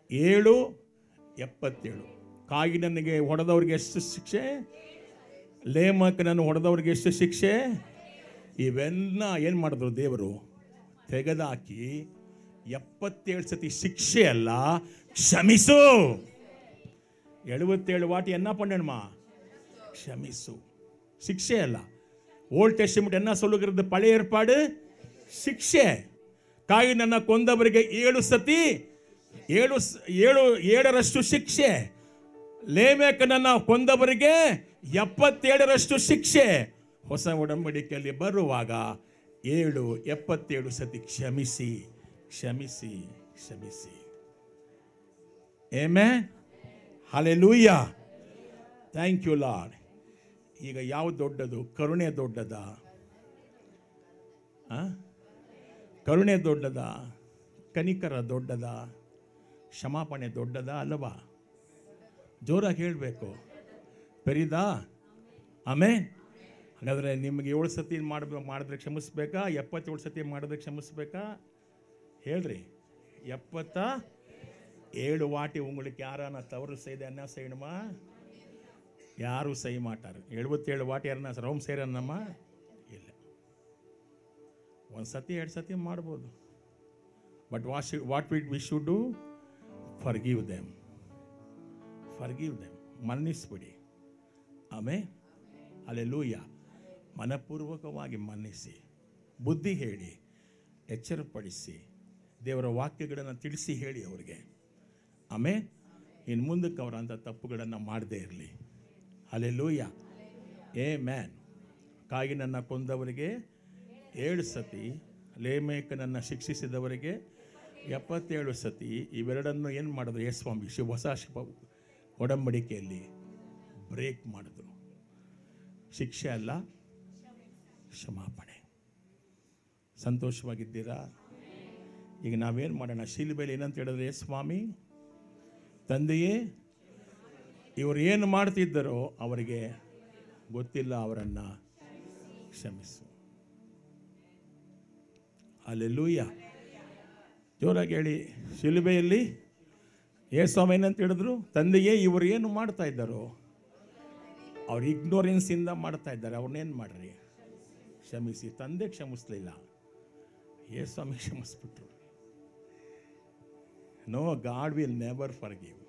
7:77. ಕಾಯಿನನಿಗೆ ಹೊಡೆದವ್ರಿಗೆ ಎಷ್ಟು ಶಿಕ್ಷೆ? ಲೇಮಕನನ್ನು ಹೊಡೆದವ್ರಿಗೆ ಎಷ್ಟು ಶಿಕ್ಷೆ? ಇವೆಲ್ಲ ಏನು ಮಾಡಿದ್ರು? ದೇವರು ತೆಗೆದಾಕಿ 77 ಸತಿ ಶಿಕ್ಷೆ ಅಲ್ಲ, ಕ್ಷಮಿಸು. 77 ವಾಟಿ என்ன பண்ணணுமா? ಕ್ಷಮಿಸು. ಶಿಕ್ಷೆ ಅಲ್ಲ. ಓಲ್ಡ್ ಟೆಸ್ಟಿಮೆಂಟ್ என்ன சொல்லுகிறது? பழைய ஏற்பாடு ಶಿಕ್ಷೆ. ಕಾಯಿನನ್ನ ಕೊಂದವರಿಗೆ 7 ಸತಿ 7ರಷ್ಟು ಶಿಕ್ಷೆ. ಲೇಮೆಕನನ್ನ ಕೊಂದವರಿಗೆ 77ರಷ್ಟು ಶಿಕ್ಷೆ. ಹೊಸ ಒಡಂಬಡಿಕೆಯಲ್ಲಿ ಬರುವಾಗ 77 ಸತಿ ಕ್ಷಮಿಸಿ ಕ್ಷಮಿಸಿ ಕ್ಷಮಿಸಿ. Amen. Hallelujah. Thank you Lord. ಈಗ ಯಾವ ದೊಡ್ಡದು? ಕರುಣೆ ದೊಡ್ಡದ? ಕರುಣೆ ದೊಡ್ಡದ? ಕನಿಕರ ದೊಡ್ಡದ? ಕ್ಷಮಾಪಣೆ ದೊಡ್ಡದ ಅಲ್ಲವಾ? ಜೋರಾಗಿ ಹೇಳಬೇಕು. ಪೆರಿದಾ? ಆಮೇನ್. ಹಾಗಾದರೆ ನಿಮಗೆ 7 ಸತಿ ಮಾಡಿದ್ರೆ ಕ್ಷಮಿಸ್ಬೇಕಾ? 77 ಸತಿ ಮಾಡಿದ್ರೆ ಕ್ಷಮಿಸ್ಬೇಕಾ? ಹೇಳ್ರಿ. 77 வாட்டி உங்களுக்கு யாரான தவறு செய்து என்ன செய்யணுமா? யாரும் செய்ய மாட்டார். 77 வாட்டி ಯಾರನ್ನ ರೋಮ್ ಸೇರನ್ನಮ್ಮ ಇಲ್ಲ. 1 ಸತಿ 2 ಸತಿ ಮಾಡ್ಬೋದು. But what we should do? Forgive them. ಮನ್ನಿಸ್ಬಿಡಿ. ಆಮೇನ್. ಹಲ್ಲೆಲೂಯಾ. ಮನಪೂರ್ವಕವಾಗಿ ಮನ್ನಿಸಿ, ಬುದ್ಧಿ ಹೇಳಿ, ಎಚ್ಚರಪಡಿಸಿ, ದೇವರ ವಾಕ್ಯಗಳನ್ನು ತಿಳಿಸಿ ಹೇಳಿ ಅವರಿಗೆ. ಆಮೇನ್. ಇನ್ನು ಮುಂದಕ್ಕೆ ಅವರ ಅಂಥ ತಪ್ಪುಗಳನ್ನು ಮಾಡದೇ ಇರಲಿ. ಹಲ್ಲೆಲೂಯಾ. ಆಮೆನ್. ಕಾಯಿನನ್ನು ಕೊಂದವರಿಗೆ 7 ಸತಿ, ಲೇಮೆಕನನ್ನು ಶಿಕ್ಷಿಸಿದವರಿಗೆ 77 ಸತಿ. ಇವೆರಡನ್ನು ಏನು ಮಾಡಿದ್ರು? ಯೇಸುಸ್ವಾಮಿ ಹೊಸ ಒಡಂಬಡಿಕೆಯಲ್ಲಿ ಬ್ರೇಕ್ ಮಾಡಿದ್ರು. ಶಿಕ್ಷೆ ಅಲ್ಲ, ಕ್ಷಮಾಪಣೆ. ಸಂತೋಷವಾಗಿದ್ದೀರಾ? ಈಗ ನಾವೇನು ಮಾಡೋಣ? ಶಿಲುಬೆಯಲ್ಲಿ ಏನಂತ ಹೇಳಿದ್ರೆ, ಸ್ವಾಮಿ ತಂದೆಯೇ, ಇವರು ಏನು ಮಾಡ್ತಿದ್ದರೋ ಅವರಿಗೆ ಗೊತ್ತಿಲ್ಲ, ಅವರನ್ನು ಕ್ಷಮಿಸು. ಹಲ್ಲೆಲೂಯಾ. ಜೋರಾಗಿ ಹೇಳಿ. ಶಿಲುಬೆಯಲ್ಲಿ ಯೇಸುಸ್ವಾಮಿ ಏನಂತ ಹೇಳಿದ್ರು? ತಂದೆಯೇ, ಇವರು ಏನು ಮಾಡ್ತಾ ಇದ್ದಾರೋ ಅವ್ರು ಇಗ್ನೋರೆನ್ಸಿಂದ ಮಾಡ್ತಾ ಇದ್ದಾರೆ, ಅವ್ರನ್ನೇನು ಮಾಡ್ರಿ? ಕ್ಷಮಿಸಿ. ತಂದೆ ಕ್ಷಮಿಸಲಿಲ್ಲ, ಯೇಸುಸ್ವಾಮಿ ಕ್ಷಮಿಸ್ಬಿಟ್ರು. No, God will never forgive.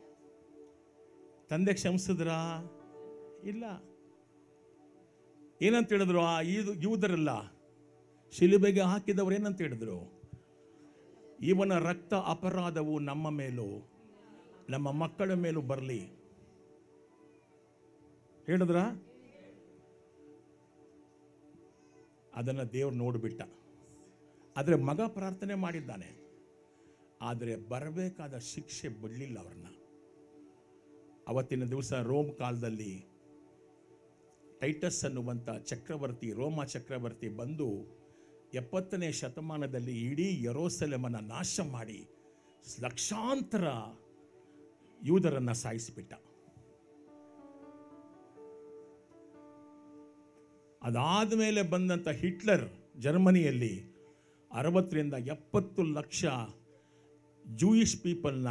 ತಂದೆ ಕ್ಷಮಿಸಿದ್ರಾ? ಇಲ್ಲ. ಏನಂತ ಹೇಳಿದ್ರು? ಯೂದರಲ್ಲ, ಶಿಲುಬೆಗೆ ಹಾಕಿದವರು ಏನಂತ ಹೇಳಿದ್ರು? ಇವನ ರಕ್ತ ಅಪರಾಧವು ನಮ್ಮ ಮೇಲೂ ನಮ್ಮ ಮಕ್ಕಳ ಮೇಲೂ ಬರಲಿ ಹೇಳಿದ್ರ? ಅದನ್ನು ದೇವರು ನೋಡಿಬಿಟ್ಟ. ಆದರೆ ಮಗ ಪ್ರಾರ್ಥನೆ ಮಾಡಿದ್ದಾನೆ, ಆದರೆ ಬರಬೇಕಾದ ಶಿಕ್ಷೆ ಬಿಡಲಿಲ್ಲ ಅವ್ರನ್ನ. ಅವತ್ತಿನ ದಿವಸ ರೋಮ್ ಕಾಲದಲ್ಲಿ ಟೈಟಸ್ ಅನ್ನುವಂಥ ಚಕ್ರವರ್ತಿ, ರೋಮ ಚಕ್ರವರ್ತಿ ಬಂದು 70ನೇ ಶತಮಾನದಲ್ಲಿ ಇಡೀ ಯೆರೂಸಲೇಮನ್ನು ನಾಶ ಮಾಡಿ ಲಕ್ಷಾಂತರ ಯೂದರನ್ನು ಸಾಯಿಸಿಬಿಟ್ಟ. ಅದಾದ ಮೇಲೆ ಬಂದಂಥ ಹಿಟ್ಲರ್ ಜರ್ಮನಿಯಲ್ಲಿ 60ರಿಂದ 70 ಲಕ್ಷ ಜೂಯಿಷ್ ಪೀಪಲ್ನ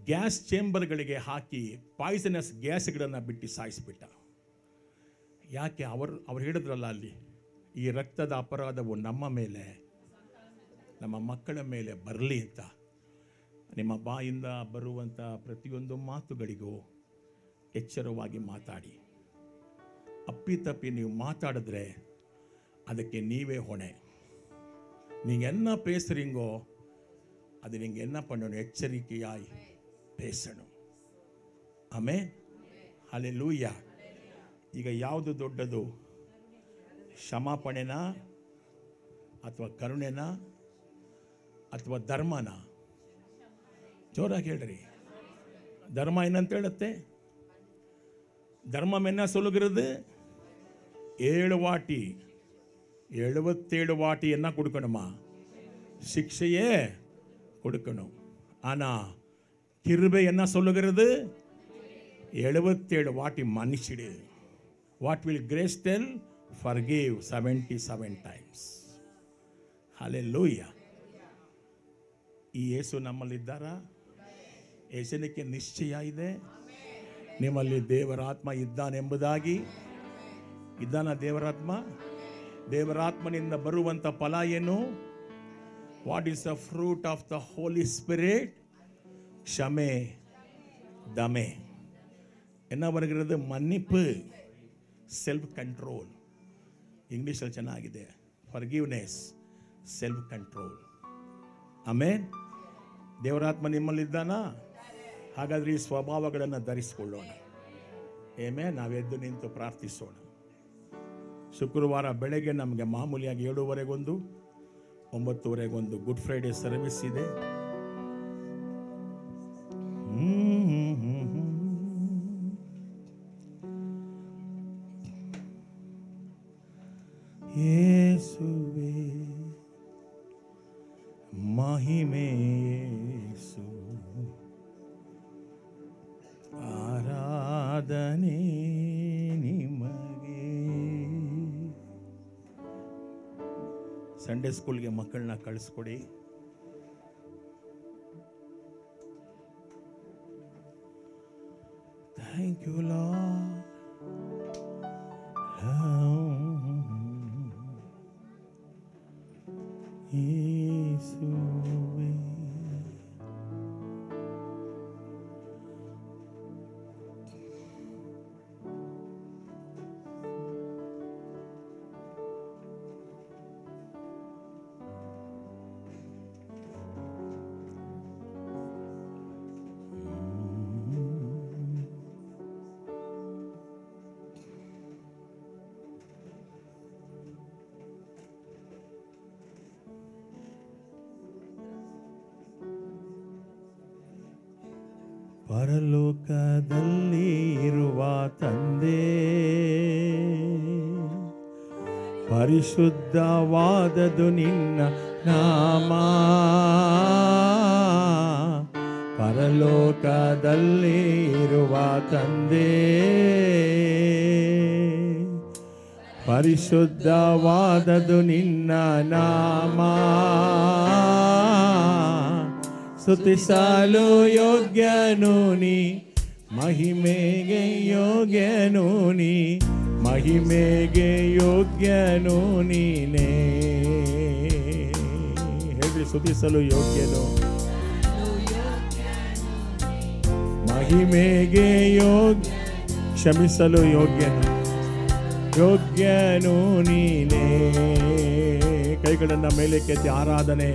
ಗ್ಯಾಸ್ ಚೇಂಬರ್ಗಳಿಗೆ ಹಾಕಿ ಪಾಯ್ಸನಸ್ ಗ್ಯಾಸ್ಗಳನ್ನು ಬಿಟ್ಟು ಸಾಯಿಸಿಬಿಟ್ಟ. ಯಾಕೆ? ಅವ್ರು ಹೇಳಿದ್ರಲ್ಲ ಅಲ್ಲಿ, ಈ ರಕ್ತದ ಅಪರಾಧವು ನಮ್ಮ ಮೇಲೆ, ನಮ್ಮ ಮಕ್ಕಳ ಮೇಲೆ ಬರಲಿ ಅಂತ. ನಿಮ್ಮ ಬಾಯಿಂದ ಬರುವಂಥ ಪ್ರತಿಯೊಂದು ಮಾತುಗಳಿಗೂ ಎಚ್ಚರವಾಗಿ ಮಾತಾಡಿ. ಅಪ್ಪಿತಪ್ಪಿ ನೀವು ಮಾತಾಡಿದ್ರೆ ಅದಕ್ಕೆ ನೀವೇ ಹೊಣೆ. நீங்கள் என்ன பேசுகிறீங்கோ அது நீங்கள் என்ன பண்ணணும்? எச்சரிக்கையாய் பேசணும். ಆಮೆನ್. ಹಲ್ಲೆಲೂಯಾ. ಈಗ ಯಾವುದು ದೊಡ್ಡದು? ಕ್ಷಮಾಪಣೆನಾ ಅಥವಾ ಕರುಣೆನಾ ಅಥವಾ ಧರ್ಮನಾ? ಜೋರಾಗಿ ಹೇಳ್ರಿ. ಧರ್ಮ ಏನಂತ ಹೇಳುತ್ತೆ? ಧರ್ಮம் என்ன சொல்லுகிறது? 7 வாட்டி 77 வாட்டி என்ன கொடுக்கணுமா? சிக்ஷையே கொடுக்கணும். ஆனால் கிருபை என்ன சொல்லுகிறது? 77 வாட்டி மன்னிச்சிடு. What will grace tell? forgive 77 times. hallelujah. ಈ ಯೇಸು ನಮ್ಮಲ್ಲಿದ್ದಾರಾ? ಯೇಸುವಿಗೆ ನಿಶ್ಚಯ ಇದೆ, ನಿಮ್ಮಲ್ಲಿ ದೇವರಾತ್ಮ ಇದ್ದಾನೆಂಬುದಾಗಿ. ಇದ್ದಾನ ದೇವರಾತ್ಮ? ದೇವರಾತ್ಮನಿಂದ ಬರುವಂಥ ಫಲ ಏನು? What is the fruit of the holy spirit? ಕ್ಷಮೆ, ದಮೆ. என்ன வருகிறது? மன்னிப்பு, ಸೆಲ್ಫ್ ಕಂಟ್ರೋಲ್. ಇಂಗ್ಲೀಷಲ್ಲಿ ಚೆನ್ನಾಗಿದೆ, ಫರ್ಗಿವ್ನೆಸ್, ಸೆಲ್ಫ್ ಕಂಟ್ರೋಲ್. ಆಮೇನ್. ದೇವರಾತ್ಮ ನಿಮ್ಮಲ್ಲಿದ್ದಾನಾ? ಹಾಗಾದರೆ ಈ ಸ್ವಭಾವಗಳನ್ನು ಧರಿಸಿಕೊಳ್ಳೋಣ. ಆಮೆನ್. ನಾವೆದ್ದು ನಿಂತು ಪ್ರಾರ್ಥಿಸೋಣ. ಶುಕ್ರವಾರ ಬೆಳಗ್ಗೆ ನಮಗೆ ಮಾಮೂಲಿಯಾಗಿ 7:15, 9:15 ಗುಡ್ ಫ್ರೈಡೇ ಸರ್ವಿಸ್ ಇದೆ. ಯೇಸುವೇ ಮಹಿಮೆ ಯೇಸು ಆರಾಧನೆ ನಿಮಗೆ. ಸಂಡೇ ಸ್ಕೂಲ್ಗೆ ಮಕ್ಕಳನ್ನ ಕಳಿಸ್ಕೊಡಿ. Thank you Lord. ಯೇಸುವೇ ಪರಲೋಕದಲ್ಲಿ ಇರುವ ತಂದೆ, ಪರಿಶುದ್ಧವಾದದು ನಿನ್ನ ನಾಮ. ಪರಲೋಕದಲ್ಲಿ ಇರುವ ತಂದೆ, ಪರಿಶುದ್ಧವಾದದು ನಿನ್ನ ನಾಮ. ಸ್ತುತಿಸಲು ಯೋಗ್ಯನು ನೀ, ಮಹಿಮೆಗೆ ಯೋಗ್ಯನು ನೀ, ಮಹಿಮೆಗೆ ಯೋಗ್ಯನು ನೀನೇ. ಹೇಳಿ, ಸ್ತುತಿಸಲು ಯೋಗ್ಯನು, ಮಹಿಮೆಗೆ ಯೋಗ್ಯ, ಕ್ಷಮಿಸಲು ಯೋಗ್ಯನು, ಯೋಗ್ಯನು ನೀನೇ. ಕೈಗಳನ್ನು ಮೇಲೆ ಕೆತ್ತಿ ಆರಾಧನೆ.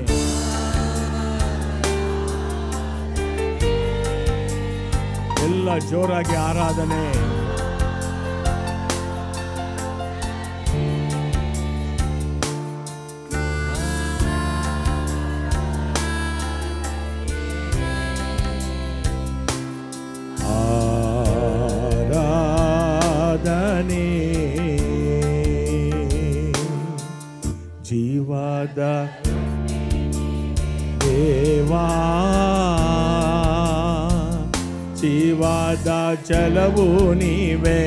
ಎಲ್ಲ ಜೋರಾಗಿ ಆರಾಧನೆ. ಆರಾಧನೆ ಜೀವದ ದೇವಾ, ಜೀವದ ಜಲವು ನೀವೇ,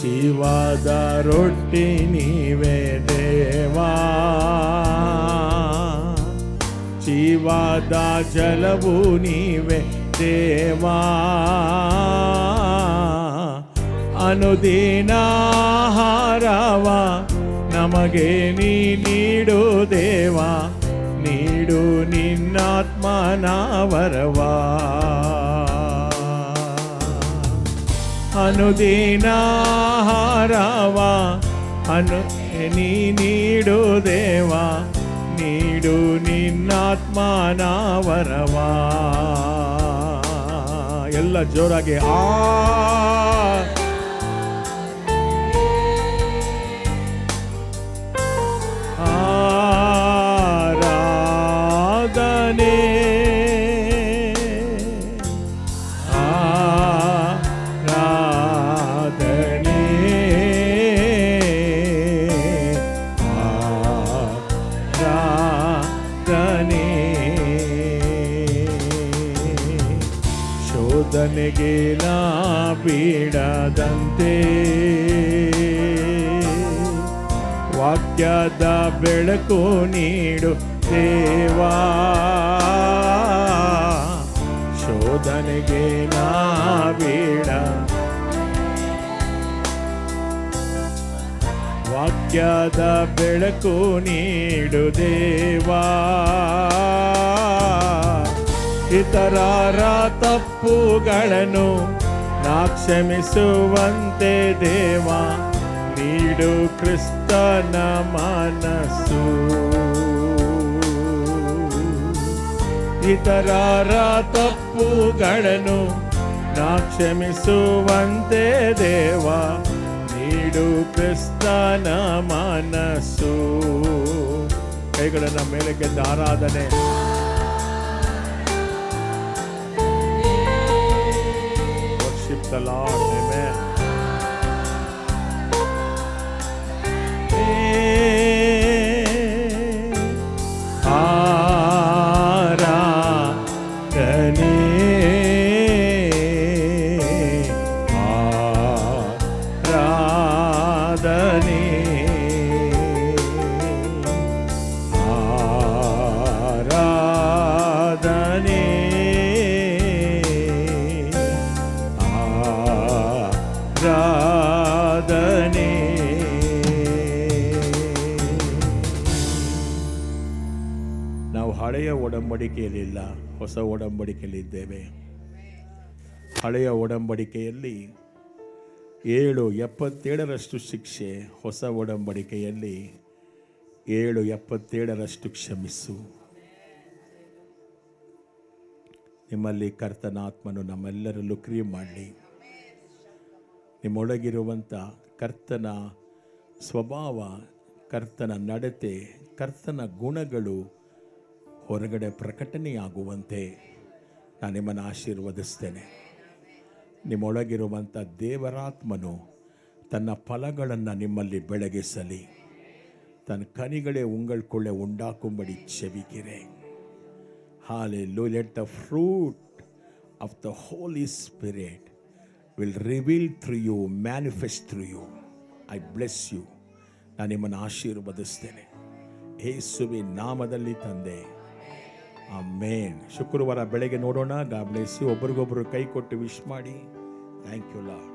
ಜೀವದ ರೊಟ್ಟಿ ನೀವೇ ದೇವಾ, ಜೀವದ ಜಲವು ನೀವೇ ದೇವಾ. ಅನುದಿನ ಆಹಾರವ ನಮಗೆ ನೀಡು ದೇವಾ, ನೀಡು ನಿನ್ನಾತ್ಮನ ವರವ. ಅನುದಿನ ಆಹಾರವ ನೀಡು ದೇವಾ, ನೀಡು ನಿನ್ನಾತ್ಮನ ವರವ. ಎಲ್ಲ ಜೋರಾಗಿ ಆರಾಧನೆ ಆರಾಧನೆ ಆರಾಧನೆ. ಶೋಧನೆಗೆ ನಾ ಬೀಳದಂತೆ ವಾಕ್ಯದ ಬೆಳಕು ನೀಡು ದೇವಾ, ಶೋಧನೆಗೆ ನಾ ಬೀಳ, ವಾಕ್ಯದ ಬೆಳಕು ನೀಡು ದೇವಾ. ಇತರರ ತಪ್ಪುಗಳನ್ನು ನಾ ಕ್ಷಮಿಸುವಂತೆ ದೇವಾ, ನೀಡು ಕ್ರಿಸ್ತನ ಮನಸ್ಸು. ಇತರರ ತಪ್ಪುಗಳನ್ನು ನಾ ಕ್ಷಮಿಸುವಂತೆ ದೇವಾ, ನೀಡು ಕ್ರಿಸ್ತನ ಮನಸ್ಸು. ಕೈಗಳನ್ನು ಮೇಲೆ ಕೆತ್ತ ಆರಾಧನೆ. Worship the Lord. Amen. ನಾವು ಹಳೆಯ ಒಡಂಬಡಿಕೆಯಲ್ಲಿಲ್ಲ, ಹೊಸ ಒಡಂಬಡಿಕೆಯಲ್ಲಿದ್ದೇವೆ. ಹಳೆಯ ಒಡಂಬಡಿಕೆಯಲ್ಲಿ 7:77 ಶಿಕ್ಷೆ, ಹೊಸ ಒಡಂಬಡಿಕೆಯಲ್ಲಿ 7:77 ಕ್ಷಮಿಸು. ನಿಮ್ಮಲ್ಲಿ ಕರ್ತನ ಆತ್ಮನು ನಮ್ಮೆಲ್ಲರಲ್ಲೂ ಕ್ರಿಯೆ ಮಾಡಲಿ. ನಿಮ್ಮೊಳಗಿರುವಂಥ ಕರ್ತನ ಸ್ವಭಾವ, ಕರ್ತನ ನಡತೆ, ಕರ್ತನ ಗುಣಗಳು ಹೊರಗಡೆ ಪ್ರಕಟಣೆಯಾಗುವಂತೆ ನಾನು ನಿಮ್ಮನ್ನು ಆಶೀರ್ವದಿಸ್ತೇನೆ. ನಿಮ್ಮೊಳಗಿರುವಂಥ ದೇವರಾತ್ಮನು ತನ್ನ ಫಲಗಳನ್ನು ನಿಮ್ಮಲ್ಲಿ ಬೆಳಗಿಸಲಿ. ತನ್ನ ಕನಿಗಳೇ ಉಂಗಳ್ಕೊಳ್ಳೆ ಉಂಡಾಕುಂಬಡಿ ಚೆವಿಕಿರೆ. Hallelujah. Let the fruit of the Holy Spirit will reveal through you, manifest through you. I bless you. ನಾನು ನಿಮ್ಮನ್ನು ಆಶೀರ್ವದಿಸ್ತೇನೆ ಯೇಸುವಿನ ನಾಮದಲ್ಲಿ ತಂದೆ, ಆಮೇನ್. ಶುಕ್ರವಾರ ಬೆಳಗ್ಗೆ ನೋಡೋಣ. God bless you. ಒಬ್ರಿಗೊಬ್ರು ಕೈ ಕೊಟ್ಟು ವಿಶ್ ಮಾಡಿ. Thank you lord.